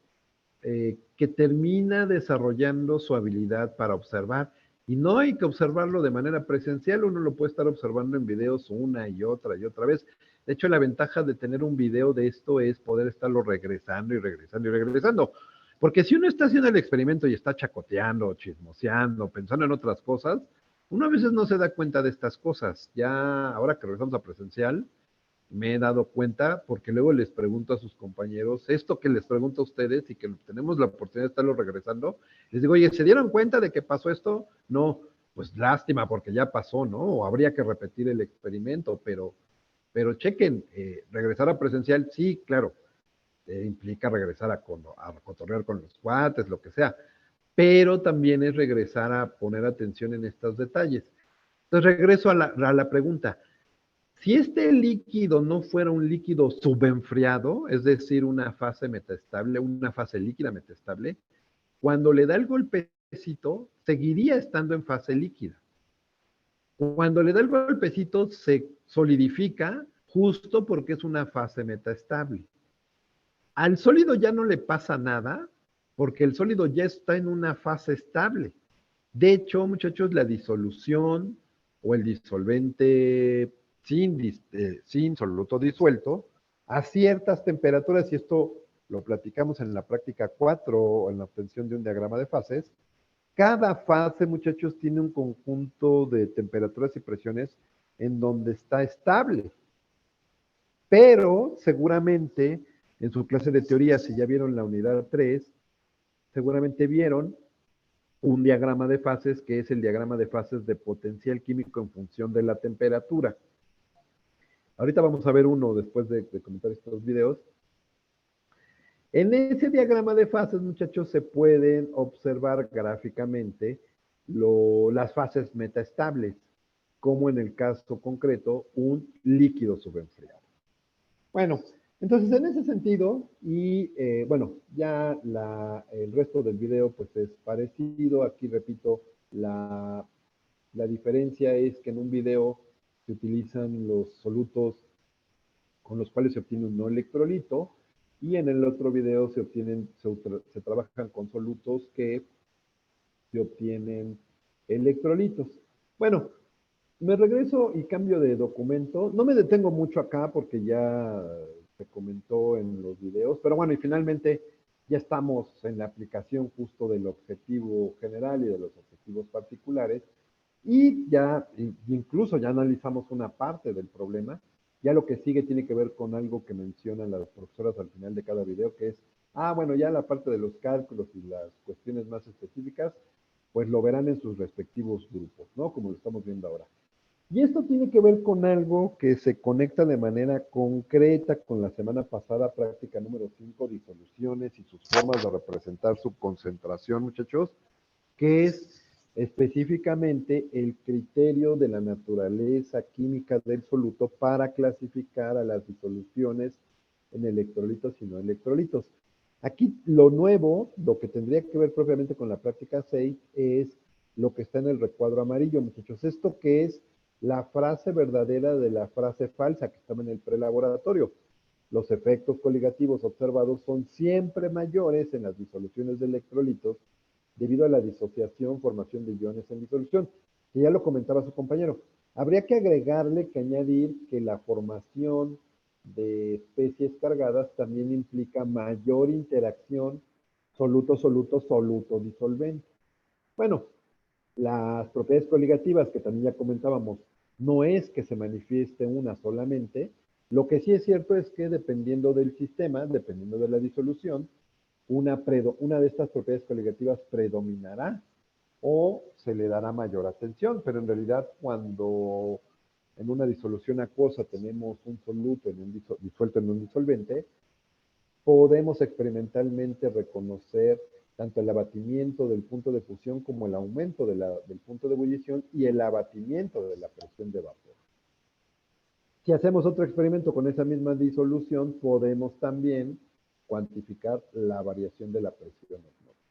[SPEAKER 1] que termina desarrollando su habilidad para observar. Y no hay que observarlo de manera presencial, uno lo puede estar observando en videos una y otra vez. De hecho, la ventaja de tener un video de esto es poder estarlo regresando y regresando y regresando. Porque si uno está haciendo el experimento y está chacoteando, chismoseando, pensando en otras cosas, uno a veces no se da cuenta de estas cosas. Ya ahora que regresamos a presencial, me he dado cuenta, porque luego les pregunto a sus compañeros, esto que les pregunto a ustedes y que tenemos la oportunidad de estarlo regresando, les digo, oye, ¿se dieron cuenta de que pasó esto? No, pues lástima porque ya pasó, ¿no? O habría que repetir el experimento, pero chequen, regresar a presencial, sí, claro, implica regresar a cotorrear con los cuates, lo que sea, pero también es regresar a poner atención en estos detalles. Entonces regreso a la pregunta. Si este líquido no fuera un líquido subenfriado, es decir, una fase metaestable, una fase líquida metaestable, cuando le da el golpecito, seguiría estando en fase líquida. Cuando le da el golpecito, se solidifica justo porque es una fase metaestable. Al sólido ya no le pasa nada porque el sólido ya está en una fase estable. De hecho, muchachos, la disolución o el disolvente sin soluto disuelto a ciertas temperaturas, y esto lo platicamos en la práctica 4 o en la obtención de un diagrama de fases, cada fase, muchachos, tiene un conjunto de temperaturas y presiones en donde está estable. Pero seguramente en su clase de teoría, si ya vieron la unidad 3, seguramente vieron un diagrama de fases que es el diagrama de fases de potencial químico en función de la temperatura. Ahorita vamos a ver uno después de comentar estos videos. En ese diagrama de fases, muchachos, se pueden observar gráficamente las fases metaestables, como en el caso concreto, un líquido subenfriado. Bueno, entonces en ese sentido, y bueno, ya el resto del video pues es parecido. Aquí repito, la diferencia es que en un video se utilizan los solutos con los cuales se obtiene un no electrolito, y en el otro video se trabajan con solutos que se obtienen electrolitos. Bueno, me regreso y cambio de documento. No me detengo mucho acá porque ya se comentó en los videos, pero bueno, y finalmente ya estamos en la aplicación justo del objetivo general y de los objetivos particulares, y ya incluso ya analizamos una parte del problema. Ya lo que sigue tiene que ver con algo que mencionan las profesoras al final de cada video, que es, bueno, ya la parte de los cálculos y las cuestiones más específicas, pues lo verán en sus respectivos grupos, ¿no? Como lo estamos viendo ahora. Y esto tiene que ver con algo que se conecta de manera concreta con la semana pasada, práctica número 5, disoluciones y sus formas de representar su concentración, muchachos, que es específicamente el criterio de la naturaleza química del soluto para clasificar a las disoluciones en electrolitos y no electrolitos. Aquí lo nuevo, lo que tendría que ver propiamente con la práctica 6, es lo que está en el recuadro amarillo, muchachos. Esto que es la frase verdadera de la frase falsa que estaba en el prelaboratorio. Los efectos coligativos observados son siempre mayores en las disoluciones de electrolitos debido a la disociación, formación de iones en disolución, que ya lo comentaba su compañero. Habría que agregarle, que añadir que la formación de especies cargadas también implica mayor interacción soluto-soluto-soluto disolvente. Bueno, las propiedades coligativas, que también ya comentábamos, no es que se manifieste una solamente. Lo que sí es cierto es que dependiendo del sistema, dependiendo de la disolución, una de estas propiedades coligativas predominará o se le dará mayor atención, pero en realidad cuando en una disolución acuosa tenemos un soluto disuelto en un disolvente, podemos experimentalmente reconocer tanto el abatimiento del punto de fusión como el aumento del punto de ebullición y el abatimiento de la presión de vapor. Si hacemos otro experimento con esa misma disolución, podemos también cuantificar la variación de la presión osmótica.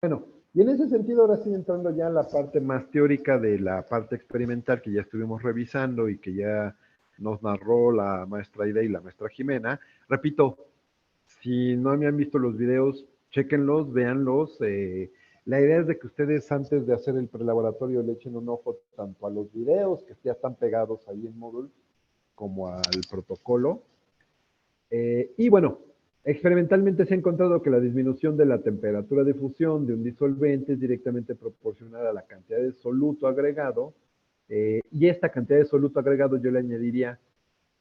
[SPEAKER 1] Bueno, y en ese sentido, ahora sí entrando ya a la parte más teórica de la parte experimental que ya estuvimos revisando y que ya nos narró la maestra Ida y la maestra Jimena. Repito, si no me han visto los videos, chéquenlos, véanlos. La idea es de que ustedes antes de hacer el prelaboratorio le echen un ojo tanto a los videos que ya están pegados ahí en Moodle como al protocolo. Y bueno, experimentalmente se ha encontrado que la disminución de la temperatura de fusión de un disolvente es directamente proporcional a la cantidad de soluto agregado, y esta cantidad de soluto agregado yo le añadiría,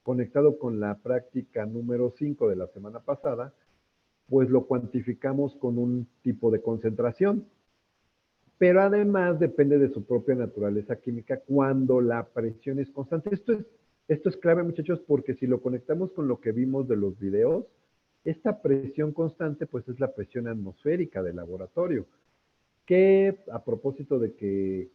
[SPEAKER 1] conectado con la práctica número 5 de la semana pasada, pues lo cuantificamos con un tipo de concentración. pero además depende de su propia naturaleza química cuando la presión es constante. Esto es clave, muchachos, porque si lo conectamos con lo que vimos de los videos, esta presión constante pues es la presión atmosférica del laboratorio, que a propósito de que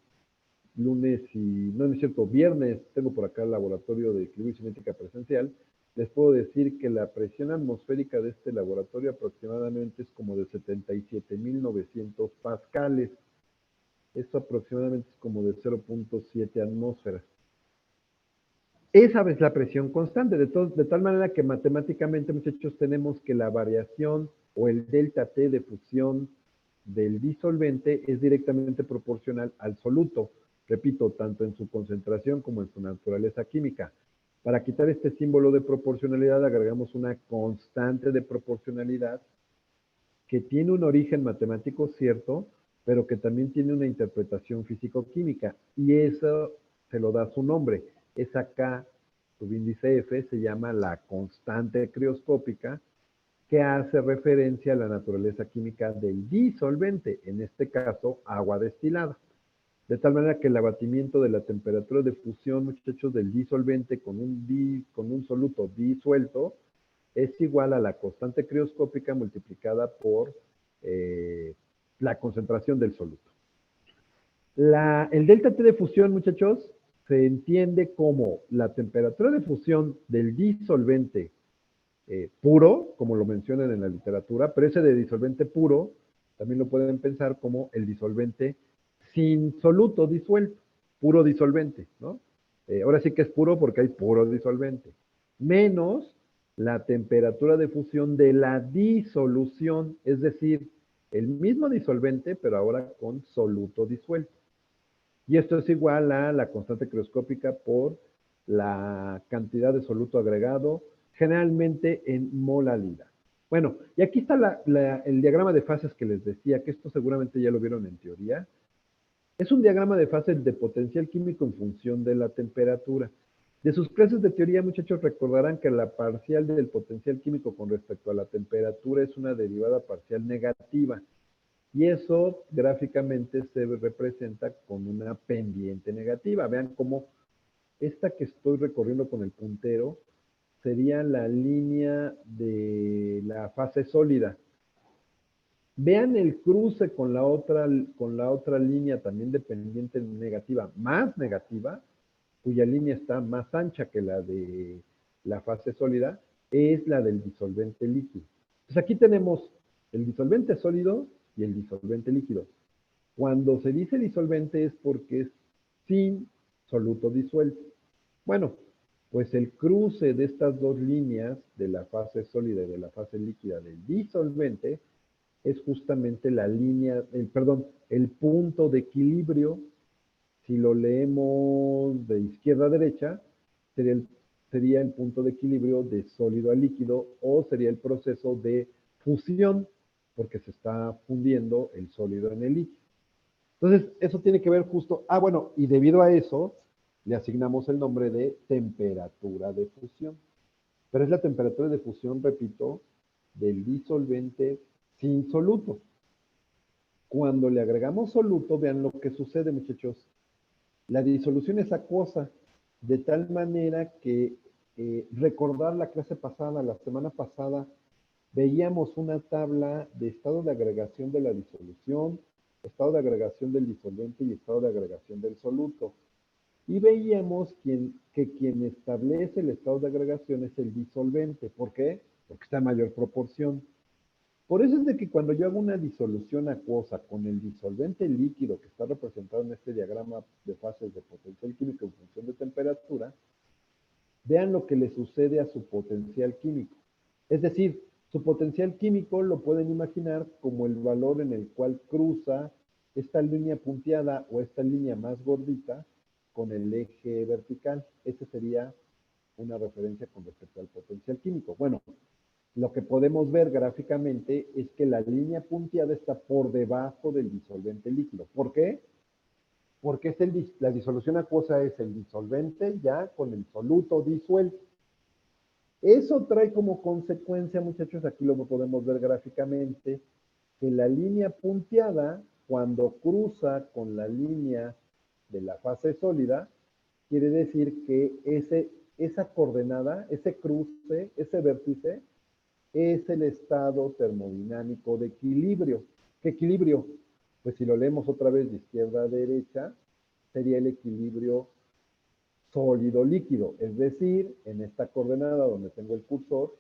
[SPEAKER 1] lunes y, no es cierto, viernes tengo por acá el laboratorio de equilibrio y cinética presencial, les puedo decir que la presión atmosférica de este laboratorio aproximadamente es como de 77.900 pascales. Esto aproximadamente es como de 0.7 atmósferas. Esa es la presión constante, de tal manera que matemáticamente, muchachos, tenemos que la variación o el delta T de fusión del disolvente es directamente proporcional al soluto, repito, tanto en su concentración como en su naturaleza química. Para quitar este símbolo de proporcionalidad agregamos una constante de proporcionalidad que tiene un origen matemático cierto, pero que también tiene una interpretación físico-química, y eso se lo da su nombre. Esa K, subíndice F, se llama la constante crioscópica, que hace referencia a la naturaleza química del disolvente, en este caso, agua destilada. De tal manera que el abatimiento de la temperatura de fusión, muchachos, del disolvente con un soluto disuelto es igual a la constante crioscópica multiplicada por la concentración del soluto. El delta T de fusión, muchachos, se entiende como la temperatura de fusión del disolvente puro, como lo mencionan en la literatura, pero ese de disolvente puro también lo pueden pensar como el disolvente sin soluto disuelto, puro disolvente, ¿no? Ahora sí que es puro porque hay puro disolvente, menos la temperatura de fusión de la disolución, es decir, el mismo disolvente, pero ahora con soluto disuelto. Y esto es igual a la constante crioscópica por la cantidad de soluto agregado, generalmente en molalidad. Bueno, y aquí está el diagrama de fases que les decía, que esto seguramente ya lo vieron en teoría. Es un diagrama de fases de potencial químico en función de la temperatura. De sus clases de teoría, muchachos, recordarán que la parcial del potencial químico con respecto a la temperatura es una derivada parcial negativa. Y eso gráficamente se representa con una pendiente negativa. Vean cómo esta que estoy recorriendo con el puntero sería la línea de la fase sólida. Vean el cruce con la otra línea también de pendiente negativa, más negativa, cuya línea está más ancha que la de la fase sólida, es la del disolvente líquido. Entonces aquí tenemos el disolvente sólido y el disolvente líquido. Cuando se dice disolvente es porque es sin soluto disuelto. Bueno, pues el cruce de estas dos líneas, de la fase sólida y de la fase líquida del disolvente, es justamente la línea, el punto de equilibrio. Si lo leemos de izquierda a derecha, sería el punto de equilibrio de sólido a líquido, o sería el proceso de fusión, porque se está fundiendo el sólido en el líquido. Entonces, eso tiene que ver justo, bueno, y debido a eso, le asignamos el nombre de temperatura de fusión. Pero es la temperatura de fusión, repito, del disolvente sin soluto. Cuando le agregamos soluto, vean lo que sucede, muchachos. La disolución es acuosa, de tal manera que recordar la clase pasada, la semana pasada, veíamos una tabla de estado de agregación de la disolución, estado de agregación del disolvente y estado de agregación del soluto. Y veíamos que quien establece el estado de agregación es el disolvente. ¿Por qué? Porque está en mayor proporción. Por eso es de que cuando yo hago una disolución acuosa con el disolvente líquido que está representado en este diagrama de fases de potencial químico en función de temperatura, vean lo que le sucede a su potencial químico. Es decir, su potencial químico lo pueden imaginar como el valor en el cual cruza esta línea punteada o esta línea más gordita con el eje vertical. Esa sería una referencia con respecto al potencial químico. Bueno, lo que podemos ver gráficamente es que la línea punteada está por debajo del disolvente líquido. ¿Por qué? Porque la disolución acuosa es el disolvente ya con el soluto disuelto. Eso trae como consecuencia, muchachos, aquí lo podemos ver gráficamente, que la línea punteada cuando cruza con la línea de la fase sólida, quiere decir que esa coordenada, ese cruce, ese vértice, es el estado termodinámico de equilibrio. ¿Qué equilibrio? Pues si lo leemos otra vez de izquierda a derecha, sería el equilibrio sólido-líquido. Es decir, en esta coordenada donde tengo el cursor,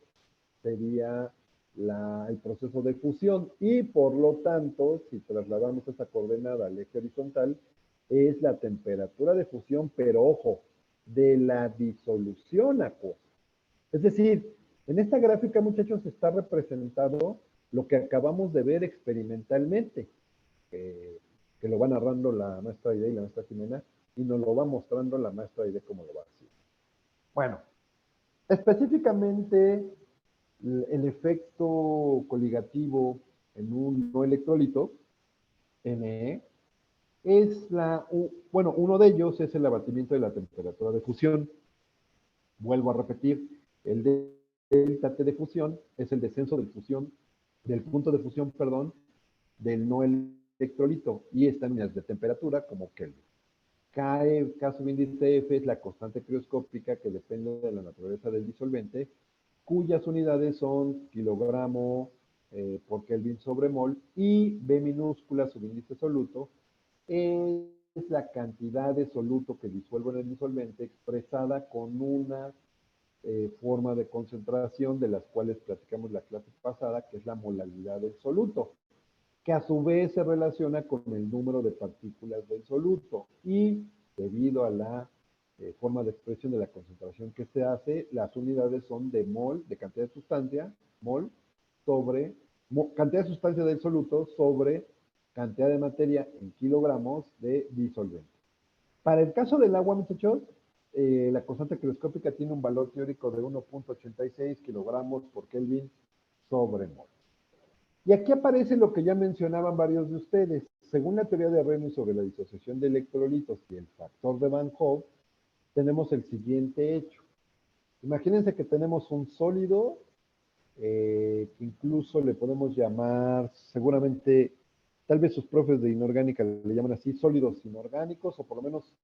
[SPEAKER 1] sería el proceso de fusión. Y por lo tanto, si trasladamos esa coordenada al eje horizontal, es la temperatura de fusión, pero ojo, de la disolución acuosa. Es decir, en esta gráfica, muchachos, está representado lo que acabamos de ver experimentalmente, que lo va narrando la maestra Aide y la maestra Jimena, y nos lo va mostrando la maestra Aide cómo lo va haciendo. Bueno, específicamente el efecto coligativo en un no electrolito, Ne, es uno de ellos es el abatimiento de la temperatura de fusión. Vuelvo a repetir, el delta T de fusión es el descenso de fusión, del punto de fusión, perdón, del no electrolito, y está en unidades de temperatura como Kelvin. K subíndice F es la constante crioscópica que depende de la naturaleza del disolvente, cuyas unidades son kilogramo por Kelvin sobre mol, y B minúscula subíndice soluto es la cantidad de soluto que disuelvo en el disolvente expresada con una forma de concentración de las cuales platicamos la clase pasada, que es la molaridad del soluto, que a su vez se relaciona con el número de partículas del soluto, y debido a la forma de expresión de la concentración que se hace, las unidades son de mol, de cantidad de sustancia, mol, sobre cantidad de sustancia del soluto sobre cantidad de materia en kilogramos de disolvente. Para el caso del agua, muchachos, la constante crioscópica tiene un valor teórico de 1.86 kilogramos por Kelvin sobre mol. Y aquí aparece lo que ya mencionaban varios de ustedes. Según la teoría de Renyi sobre la disociación de electrolitos y el factor de Van Hoff, tenemos el siguiente hecho. Imagínense que tenemos un sólido, que incluso le podemos llamar, seguramente, tal vez sus profes de inorgánica le llaman así, sólidos inorgánicos, o por lo menos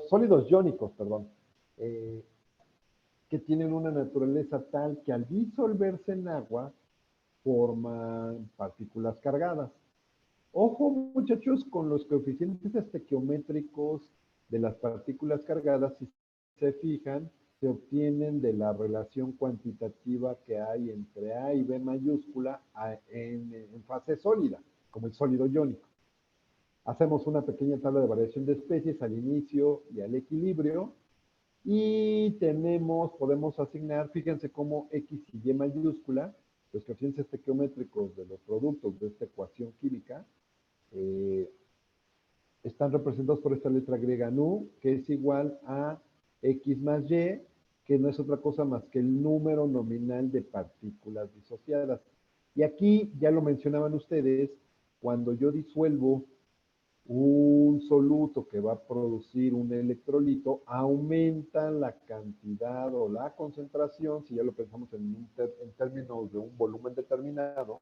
[SPEAKER 1] sólidos iónicos, perdón, que tienen una naturaleza tal que al disolverse en agua, forman partículas cargadas. Ojo, muchachos, con los coeficientes estequiométricos de las partículas cargadas, si se fijan, se obtienen de la relación cuantitativa que hay entre A y B mayúscula en fase sólida, como el sólido iónico. Hacemos una pequeña tabla de variación de especies al inicio y al equilibrio, y podemos asignar, fíjense cómo X y Y mayúscula, los coeficientes estequiométricos de los productos de esta ecuación química, están representados por esta letra griega nu, que es igual a X más Y, que no es otra cosa más que el número nominal de partículas disociadas. Y aquí, ya lo mencionaban ustedes, cuando yo disuelvo un soluto que va a producir un electrolito, aumenta la cantidad o la concentración, si ya lo pensamos en términos de un volumen determinado,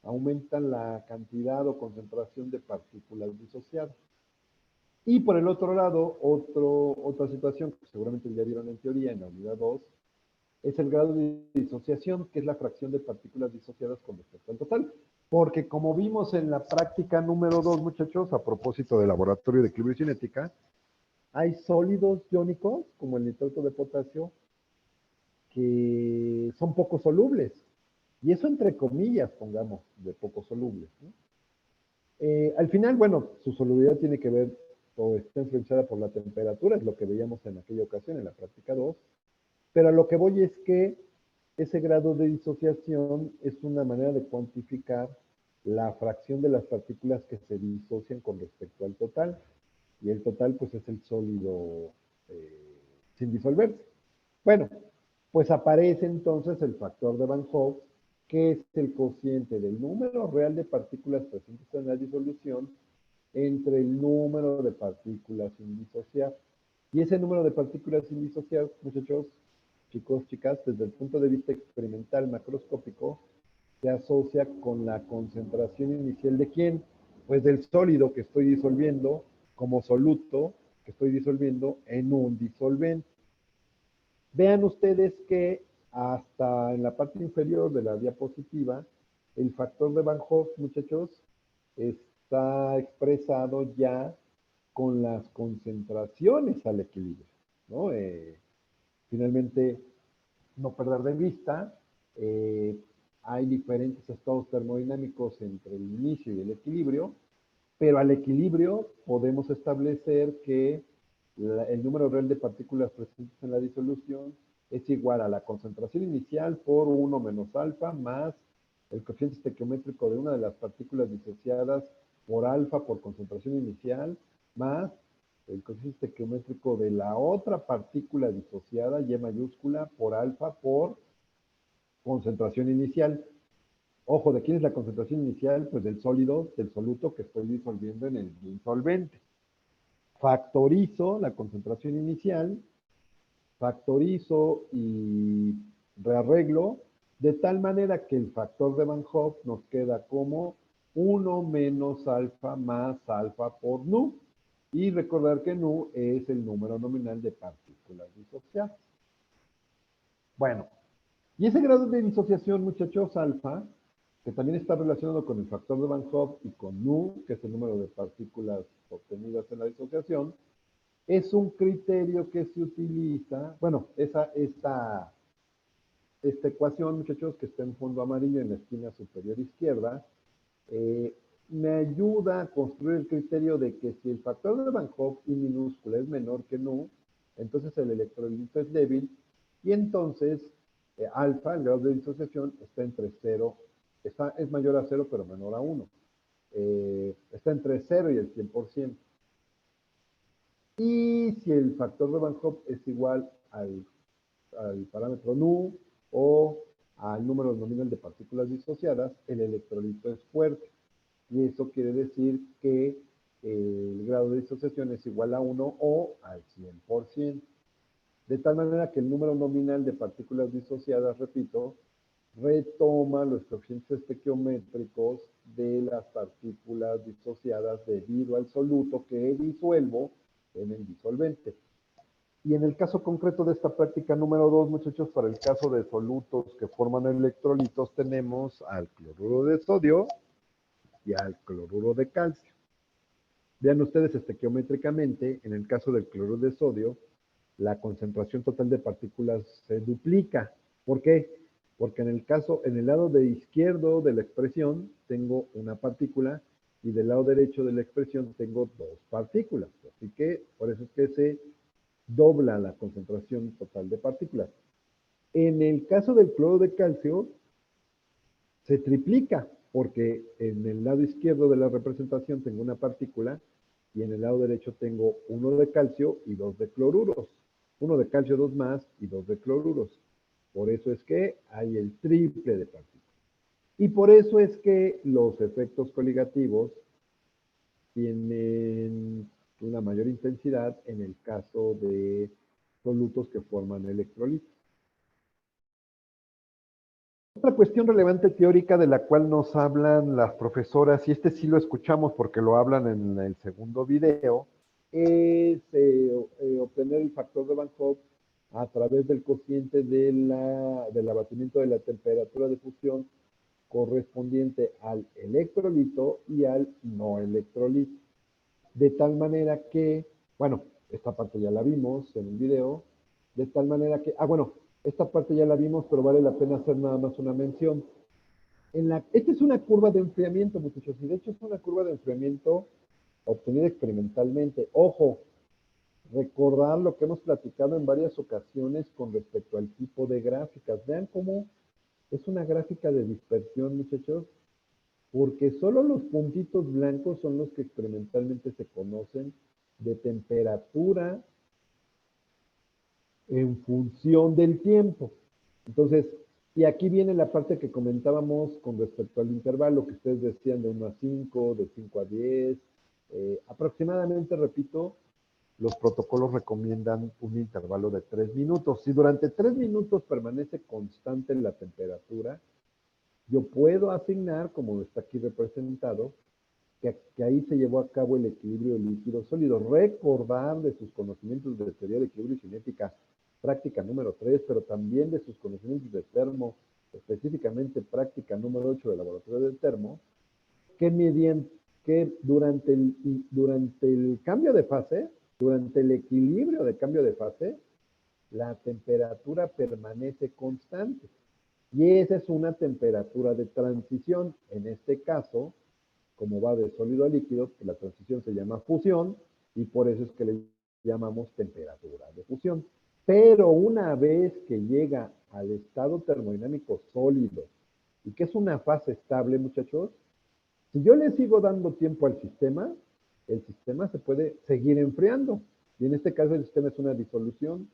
[SPEAKER 1] aumentan la cantidad o concentración de partículas disociadas. Y por el otro lado, otra situación que seguramente ya vieron en teoría, en la unidad 2, es el grado de disociación, que es la fracción de partículas disociadas con respecto al total. Porque como vimos en la práctica número 2, muchachos, a propósito del laboratorio de equilibrio y cinética, hay sólidos iónicos, como el nitrato de potasio, que son poco solubles. Y eso entre comillas, pongamos, de poco solubles, ¿no? Al final, bueno, su solubilidad tiene que ver o está influenciada por la temperatura, es lo que veíamos en aquella ocasión, en la práctica 2, pero a lo que voy es que ese grado de disociación es una manera de cuantificar la fracción de las partículas que se disocian con respecto al total, y el total pues es el sólido sin disolverse. Bueno, pues aparece entonces el factor de Van Hoff, que es el cociente del número real de partículas presentes en la disolución entre el número de partículas sin disociar. Y ese número de partículas sin disociar, muchachos, chicos, chicas, desde el punto de vista experimental macroscópico, se asocia con la concentración inicial de ¿quién? Pues del sólido que estoy disolviendo como soluto que estoy disolviendo en un disolvente. Vean ustedes que hasta en la parte inferior de la diapositiva, el factor de Van Hoff, muchachos, está expresado ya con las concentraciones al equilibrio, ¿no? Finalmente, no perder de vista, hay diferentes estados termodinámicos entre el inicio y el equilibrio, pero al equilibrio podemos establecer que el número real de partículas presentes en la disolución es igual a la concentración inicial por 1 menos alfa más el coeficiente estequiométrico de una de las partículas disociadas por alfa por concentración inicial más el coeficiente estequiométrico de la otra partícula disociada, Y mayúscula, por alfa por concentración inicial. Ojo, ¿de quién es la concentración inicial? Pues del sólido, del soluto que estoy disolviendo en el disolvente. Factorizo la concentración inicial, factorizo y rearreglo de tal manera que el factor de Van Hoff nos queda como 1 menos alfa más alfa por nu. Y recordar que nu es el número nominal de partículas disociadas. Bueno, y ese grado de disociación, muchachos, alfa, que también está relacionado con el factor de Van Hoff y con nu, que es el número de partículas obtenidas en la disociación, es un criterio que se utiliza, bueno, esta ecuación, muchachos, que está en fondo amarillo en la esquina superior izquierda, me ayuda a construir el criterio de que si el factor de Van Hoff I minúscula es menor que nu, entonces el electrolito es débil, y entonces alfa, el grado de disociación, está entre 0, es mayor a 0 pero menor a 1. Está entre 0 y el 100%. Y si el factor de Van Hoff es igual al parámetro nu o al número nominal de partículas disociadas, el electrolito es fuerte. Y eso quiere decir que el grado de disociación es igual a 1 o al 100%. De tal manera que el número nominal de partículas disociadas, repito, retoma los coeficientes estequiométricos de las partículas disociadas debido al soluto que disuelvo en el disolvente. Y en el caso concreto de esta práctica número 2, muchachos, para el caso de solutos que forman electrolitos, tenemos al cloruro de sodio y al cloruro de calcio. Vean ustedes estequiométricamente, en el caso del cloruro de sodio, la concentración total de partículas se duplica. ¿Por qué? Porque en el lado de izquierdo de la expresión tengo una partícula y del lado derecho de la expresión tengo 2 partículas. Así que por eso es que se dobla la concentración total de partículas. En el caso del cloruro de calcio, se triplica, porque en el lado izquierdo de la representación tengo una partícula y en el lado derecho tengo 1 de calcio y 2 de cloruros. 1 de calcio, 2 más y 2 de cloruros. Por eso es que hay el triple de partículas. Y por eso es que los efectos coligativos tienen una mayor intensidad en el caso de solutos que forman electrolitos. Otra cuestión relevante teórica de la cual nos hablan las profesoras, y este sí lo escuchamos porque lo hablan en el segundo video, es obtener el factor de Van Hoff a través del cociente del abatimiento de la temperatura de fusión correspondiente al electrolito y al no electrolito. De tal manera que, bueno, esta parte ya la vimos en el video, de tal manera que, esta parte ya la vimos, pero vale la pena hacer nada más una mención. Esta es una curva de enfriamiento, muchachos, y de hecho es una curva de enfriamiento obtenida experimentalmente. Ojo, recordar lo que hemos platicado en varias ocasiones con respecto al tipo de gráficas. Vean cómo es una gráfica de dispersión, muchachos, porque solo los puntitos blancos son los que experimentalmente se conocen de temperatura en función del tiempo. Entonces, y aquí viene la parte que comentábamos con respecto al intervalo que ustedes decían de 1 a 5, de 5 a 10. Aproximadamente, repito, los protocolos recomiendan un intervalo de 3 minutos. Si durante 3 minutos permanece constante la temperatura, yo puedo asignar, como está aquí representado, que ahí se llevó a cabo el equilibrio líquido sólido. Recordar de sus conocimientos de teoría de equilibrio y cinética, práctica número 3, pero también de sus conocimientos de termo, específicamente práctica número 8 del laboratorio de termo, que durante el cambio de fase, durante el equilibrio de cambio de fase, la temperatura permanece constante. Y esa es una temperatura de transición. En este caso, como va de sólido a líquido, que la transición se llama fusión, y por eso es que le llamamos temperatura de fusión. Pero una vez que llega al estado termodinámico sólido, y que es una fase estable, muchachos, si yo le sigo dando tiempo al sistema, el sistema se puede seguir enfriando. Y en este caso el sistema es una disolución.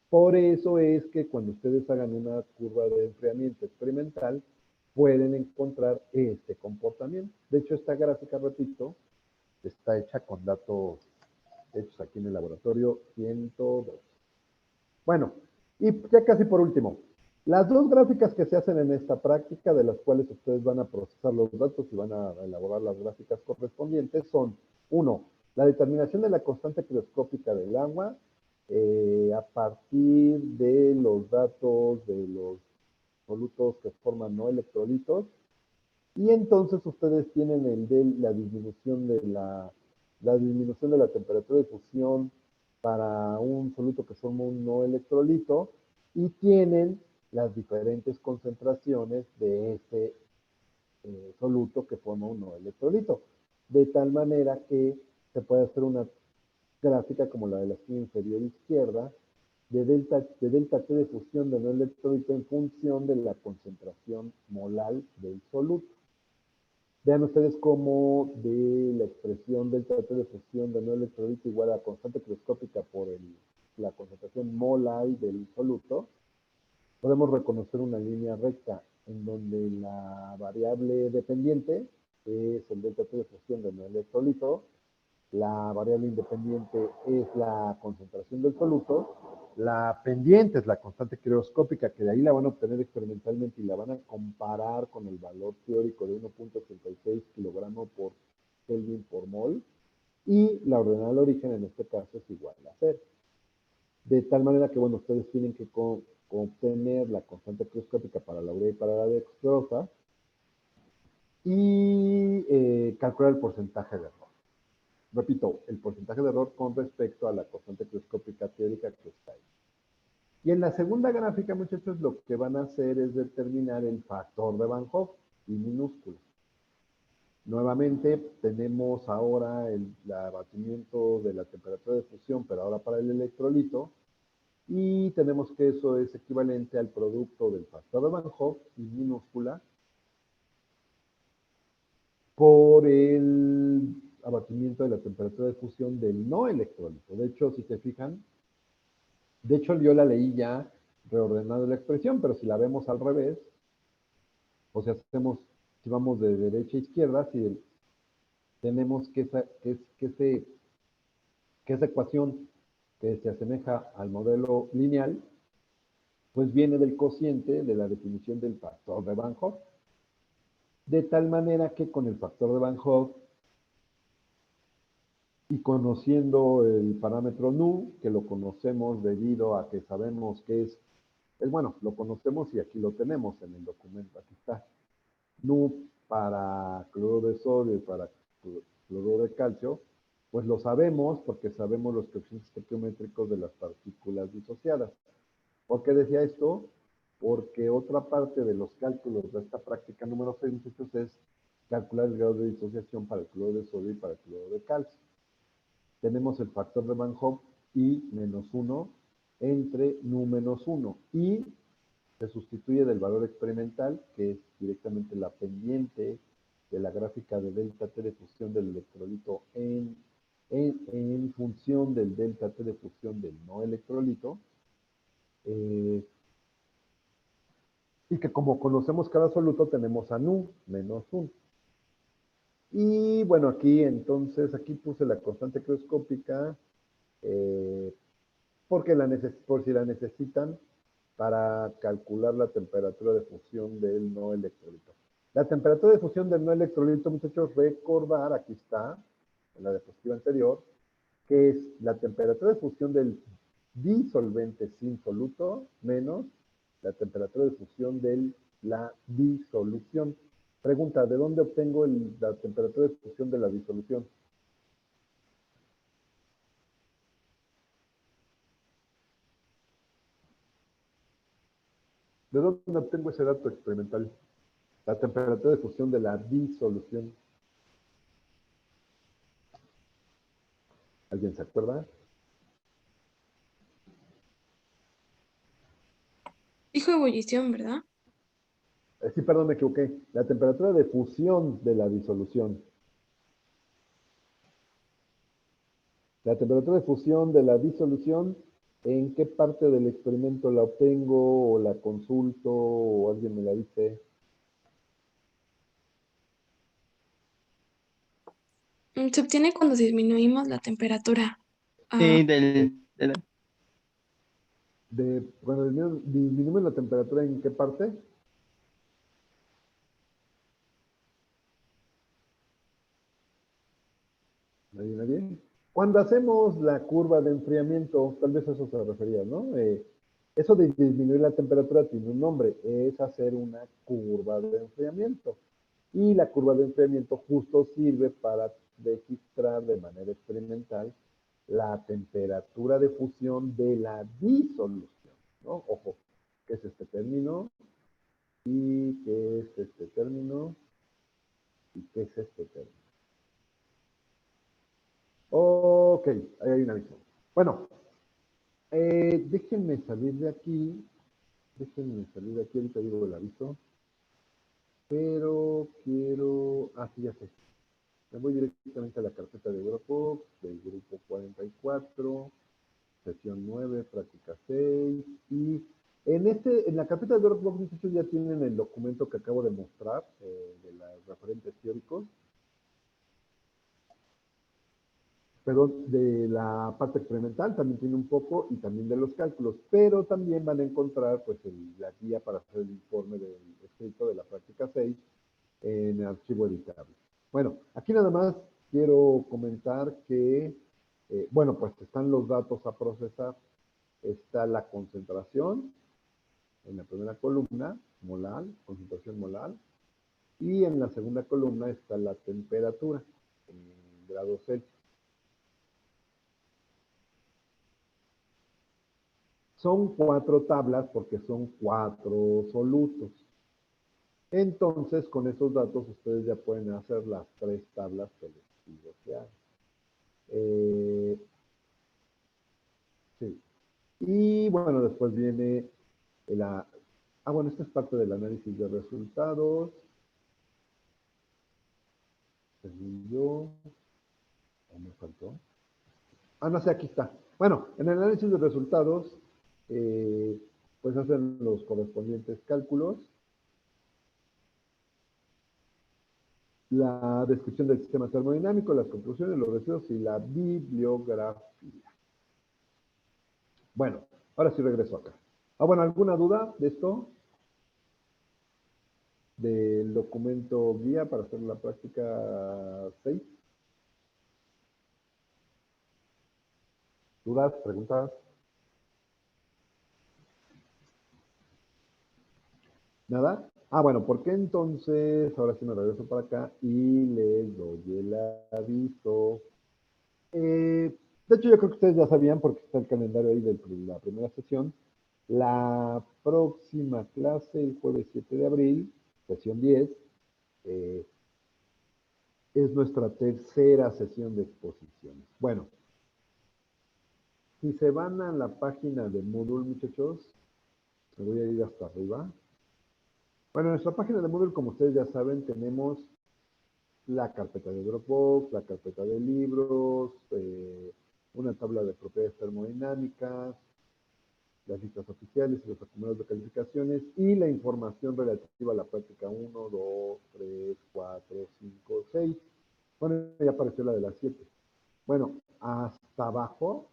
[SPEAKER 1] Por eso es que cuando ustedes hagan una curva de enfriamiento experimental, pueden encontrar este comportamiento. De hecho, esta gráfica, repito, está hecha con datos hechos aquí en el laboratorio 102. Bueno, y ya casi por último, las dos gráficas que se hacen en esta práctica, de las cuales ustedes van a procesar los datos y van a elaborar las gráficas correspondientes, son, uno, la determinación de la constante crioscópica del agua a partir de los datos de los solutos que forman no electrolitos, y entonces ustedes tienen la disminución de la disminución de la temperatura de fusión para un soluto que forma un no electrolito, y tienen las diferentes concentraciones de ese soluto que forma un no electrolito, de tal manera que se puede hacer una gráfica como la de la esquina inferior izquierda, de delta T de fusión de no electrolito en función de la concentración molal del soluto. Vean ustedes cómo de la expresión delta T de fusión de no electrolito igual a la constante crioscópica por la concentración molal del soluto, podemos reconocer una línea recta en donde la variable dependiente es el delta T de fusión de no electrolito, la variable independiente es la concentración del soluto, la pendiente es la constante crioscópica, que de ahí la van a obtener experimentalmente y la van a comparar con el valor teórico de 1.86 kilogramos por Kelvin por mol, y la ordenada al origen en este caso es igual a 0. De tal manera que, bueno, ustedes tienen que obtener la constante crioscópica para la urea y para la dextrosa y calcular el porcentaje de error. Repito, el porcentaje de error con respecto a la constante crioscópica teórica que está ahí. Y en la segunda gráfica, muchachos, lo que van a hacer es determinar el factor de Van Hoff, y minúsculo. Nuevamente tenemos ahora el abatimiento de la temperatura de fusión, pero ahora para el electrolito, y tenemos que eso es equivalente al producto del factor de Van Hoff, y minúscula, por el abatimiento de la temperatura de fusión del no electrolito. De hecho, si se fijan, de hecho yo la leí ya reordenando la expresión, pero si la vemos al revés, o sea, si vamos de derecha a izquierda, si tenemos que esa ecuación que se asemeja al modelo lineal, pues viene del cociente de la definición del factor de Van Hoff. De tal manera que con el factor de Van Hoff y conociendo el parámetro nu, que lo conocemos debido a que sabemos que bueno, lo conocemos y aquí lo tenemos en el documento, aquí está. Nu para cloruro de sodio y para cloruro de calcio, pues lo sabemos porque sabemos los coeficientes estequiométricos de las partículas disociadas. ¿Por qué decía esto? Porque otra parte de los cálculos de esta práctica número 6, muchachos, es calcular el grado de disociación para el cloruro de sodio y para el cloruro de calcio. Tenemos el factor de Van Hoff I menos 1 entre nu menos 1, y se sustituye del valor experimental, que es directamente la pendiente de la gráfica de delta T de fusión del electrolito en función del delta T de fusión del no electrolito, y que como conocemos cada soluto tenemos a nu menos 1. Y bueno, aquí entonces, aquí puse la constante crioscópica, por si la necesitan para calcular la temperatura de fusión del no electrolito. La temperatura de fusión del no electrolito, muchachos, recordar, aquí está, en la diapositiva anterior, que es la temperatura de fusión del disolvente sin soluto menos la temperatura de fusión de la disolución. Pregunta, ¿de dónde obtengo la temperatura de fusión de la disolución? ¿De dónde obtengo ese dato experimental? La temperatura de fusión de la disolución. ¿Alguien se acuerda?
[SPEAKER 2] Dijo ebullición, ¿verdad?
[SPEAKER 1] Sí, perdón, me equivoqué. La temperatura de fusión de la disolución. La temperatura de fusión de la disolución, ¿en qué parte del experimento la obtengo o la consulto o alguien me la dice?
[SPEAKER 2] Se obtiene cuando disminuimos la temperatura.
[SPEAKER 3] Sí,
[SPEAKER 1] Cuando disminuimos la temperatura, ¿en qué parte? ¿Nadie? Cuando hacemos la curva de enfriamiento, tal vez a eso se refería, ¿no? Eso de disminuir la temperatura tiene un nombre, es hacer una curva de enfriamiento. Y la curva de enfriamiento justo sirve para registrar de manera experimental la temperatura de fusión de la disolución, ¿no? Ojo, ¿qué es este término? ¿Y qué es este término? ¿Y qué es este término? Ok, ahí hay un aviso. Bueno, déjenme salir de aquí. Déjenme salir de aquí, ahorita digo el aviso. Pero quiero... Ah, sí, ya sé. Me voy directamente a la carpeta de Dropbox, del grupo 44, sesión 9, práctica 6. Y en la carpeta de Dropbox, muchachos, ya tienen el documento que acabo de mostrar, de los referentes teóricos. Perdón, de la parte experimental también tiene un poco y también de los cálculos, pero también van a encontrar pues la guía para hacer el informe del escrito de la práctica 6 en archivo editable. Bueno, aquí nada más quiero comentar que, bueno, pues están los datos a procesar, está la concentración en la primera columna, molal, concentración molal, y en la segunda columna está la temperatura en grados Celsius. Son 4 tablas porque son 4 solutos. Entonces, con esos datos ustedes ya pueden hacer las 3 tablas que les pido que hagan. Sí. Y bueno, después viene la... Ah, bueno, esta es parte del análisis de resultados. Según yo... ¿O me faltó? Ah, no sé, aquí está. Bueno, en el análisis de resultados, pues hacen los correspondientes cálculos. La descripción del sistema termodinámico, las conclusiones, los residuos y la bibliografía. Bueno, ahora sí regreso acá. Ah, bueno, ¿alguna duda de esto? Del documento guía para hacer la práctica 6. ¿Dudas? ¿Preguntas? ¿Nada? Ah, bueno, ¿por qué entonces? Ahora sí me regreso para acá y les doy el aviso. De hecho, yo creo que ustedes ya sabían, porque está el calendario ahí de la primera sesión. La próxima clase, el jueves 7 de abril, sesión 10, eh, es nuestra tercera sesión de exposiciones. Bueno, si se van a la página de Moodle, muchachos, me voy a ir hasta arriba. Bueno, en nuestra página de Moodle, como ustedes ya saben, tenemos la carpeta de Dropbox, la carpeta de libros, una tabla de propiedades termodinámicas, las listas oficiales y los acumulados de calificaciones y la información relativa a la práctica 1, 2, 3, 4, 5, 6. Bueno, ya apareció la de las 7. Bueno, hasta abajo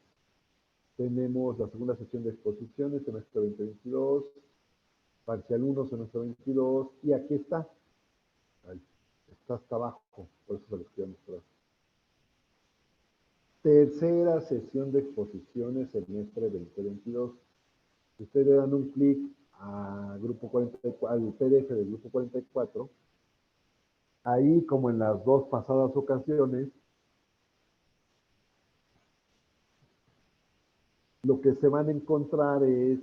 [SPEAKER 1] tenemos la segunda sesión de exposiciones, semestre 2022, parcial 1, semestre 22, y aquí está Está hasta abajo, por eso se los quiero mostrar. Tercera sesión de exposiciones, semestre 2022. Si ustedes le dan un clic al PDF del grupo 44, ahí como en las dos pasadas ocasiones, lo que se van a encontrar es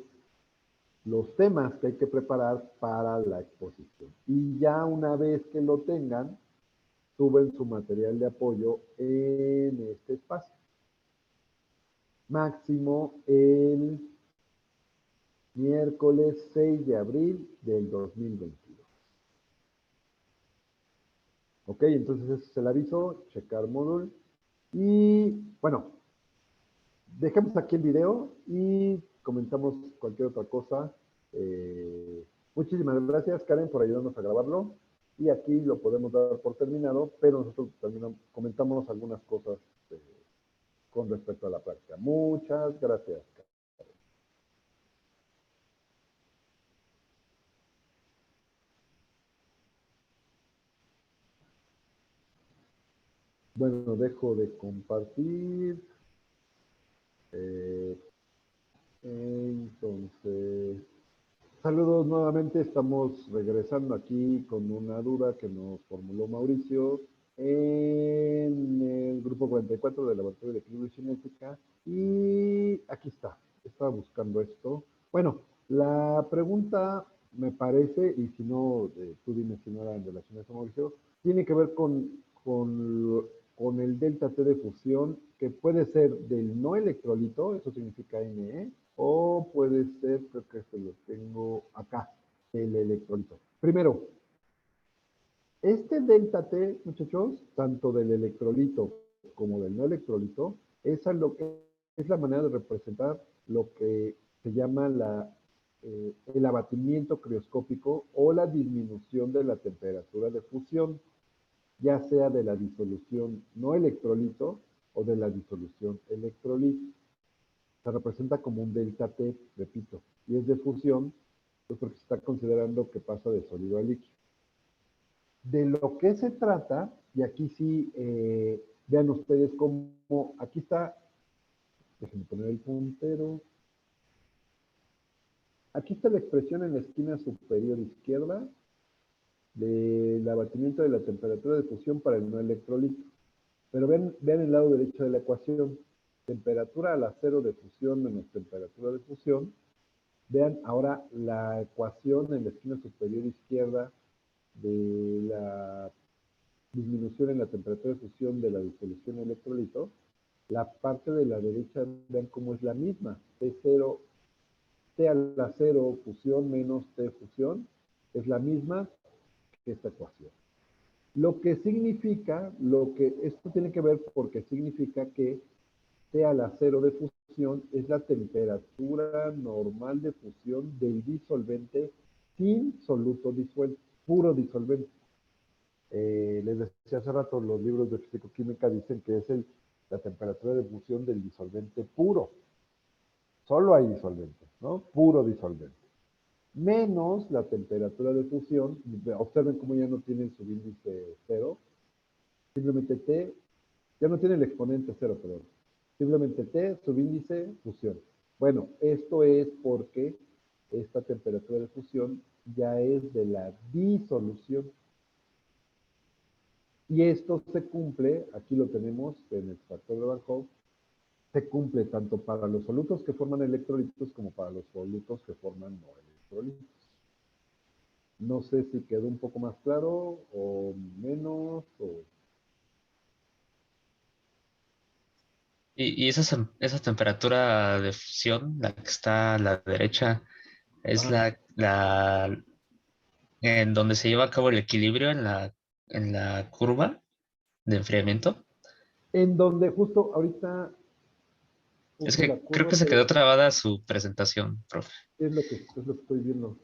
[SPEAKER 1] los temas que hay que preparar para la exposición. Y ya una vez que lo tengan, suben su material de apoyo en este espacio. Máximo el miércoles 6 de abril del 2022. Ok, entonces ese es el aviso, checar Moodle. Y bueno, dejemos aquí el video y comentamos cualquier otra cosa. Muchísimas gracias, Karen, por ayudarnos a grabarlo. Y aquí lo podemos dar por terminado, pero nosotros también comentamos algunas cosas con respecto a la práctica. Muchas gracias. Bueno, dejo de compartir. Entonces, saludos nuevamente. Estamos regresando aquí con una duda que nos formuló Mauricio en el grupo 44 del Laboratorio de Equilibrio y Cinética. Y aquí está. Estaba buscando esto. Bueno, la pregunta me parece, y si no, tú dime si no era en relación a eso, Mauricio, tiene que ver con el delta T de fusión, que puede ser del no electrolito, eso significa Ne, o puede ser, creo que se lo tengo acá, el electrolito. Primero, este delta T, muchachos, tanto del electrolito como del no electrolito, es la manera de representar lo que se llama el abatimiento crioscópico o la disminución de la temperatura de fusión, ya sea de la disolución no electrolito o de la disolución electrolito. Se representa como un delta T, repito, y es de fusión, pues porque se está considerando que pasa de sólido a líquido. De lo que se trata, y aquí sí, vean ustedes cómo, aquí está, déjenme poner el puntero, aquí está la expresión en la esquina superior izquierda del abatimiento de la temperatura de fusión para el no electrolito. Pero vean el lado derecho de la ecuación, temperatura a la cero de fusión menos temperatura de fusión. Vean ahora la ecuación en la esquina superior izquierda de la disminución en la temperatura de fusión de la disolución electrolito. La parte de la derecha, vean cómo es la misma, T0, T a la cero fusión menos T fusión, es la misma que esta ecuación. Lo que significa, esto tiene que ver porque significa que T a la cero de fusión es la temperatura normal de fusión del disolvente sin soluto disuelto, puro disolvente. Les decía hace rato, los libros de físico-química dicen que es la temperatura de fusión del disolvente puro. Solo hay disolvente, ¿no? Puro disolvente. Menos la temperatura de fusión, observen cómo ya no tienen su índice cero, simplemente T, ya no tiene el exponente cero, perdón. Simplemente T, subíndice, fusión. Bueno, esto es porque esta temperatura de fusión ya es de la disolución. Y esto se cumple, aquí lo tenemos en el factor de Van Hoff, se cumple tanto para los solutos que forman electrolitos como para los solutos que forman no electrolitos. No sé si quedó un poco más claro o menos.
[SPEAKER 7] Y esa temperatura de fusión, la que está a la derecha, es
[SPEAKER 1] Ajá.
[SPEAKER 7] la en donde se lleva a cabo el equilibrio en la curva de enfriamiento.
[SPEAKER 1] En donde justo ahorita
[SPEAKER 7] Es
[SPEAKER 1] puse la
[SPEAKER 7] que creo
[SPEAKER 1] curva,
[SPEAKER 7] que se
[SPEAKER 1] pero
[SPEAKER 7] quedó trabada su presentación, profe.
[SPEAKER 1] es lo que estoy viendo.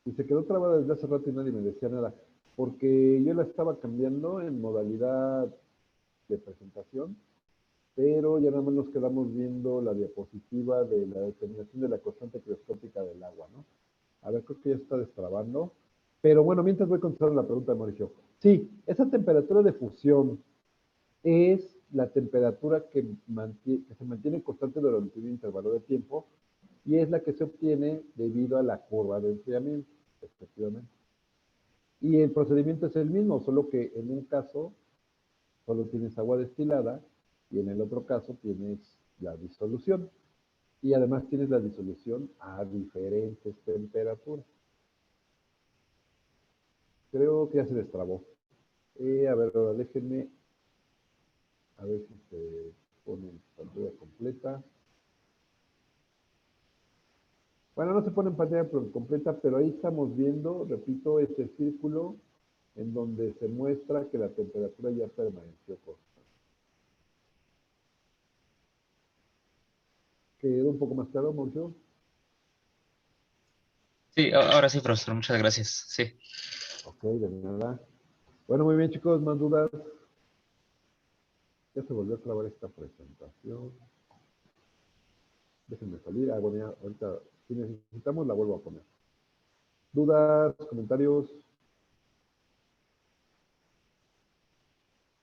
[SPEAKER 1] Y se quedó trabada desde hace rato y nadie me decía nada. Porque yo la estaba cambiando en modalidad de presentación, pero ya nada más nos quedamos viendo la diapositiva de la determinación de la constante crioscópica del agua, ¿no? A ver, creo que ya está destrabando. Pero bueno, mientras voy contestando la pregunta de Mauricio. Sí, esa temperatura de fusión es la temperatura que se mantiene constante durante un intervalo de tiempo y es la que se obtiene debido a la curva de enfriamiento, efectivamente. Y el procedimiento es el mismo, solo que en un caso solo tienes agua destilada y en el otro caso tienes la disolución. Y además tienes la disolución a diferentes temperaturas. Creo que ya se destrabó. A ver, ahora déjenme a ver si se pone en pantalla completa. Bueno, no se pone en pantalla completa, pero ahí estamos viendo, repito, este círculo en donde se muestra que la temperatura ya permaneció constante. ¿Quedó un poco más claro, Mauricio?
[SPEAKER 7] Sí, ahora sí, profesor, muchas gracias. Sí.
[SPEAKER 1] Ok, de nada. Bueno, muy bien, chicos, más dudas. Ya se volvió a trabar esta presentación. Déjenme salir. Ah, bueno, ya, ahorita, si necesitamos, la vuelvo a poner. ¿Dudas, comentarios?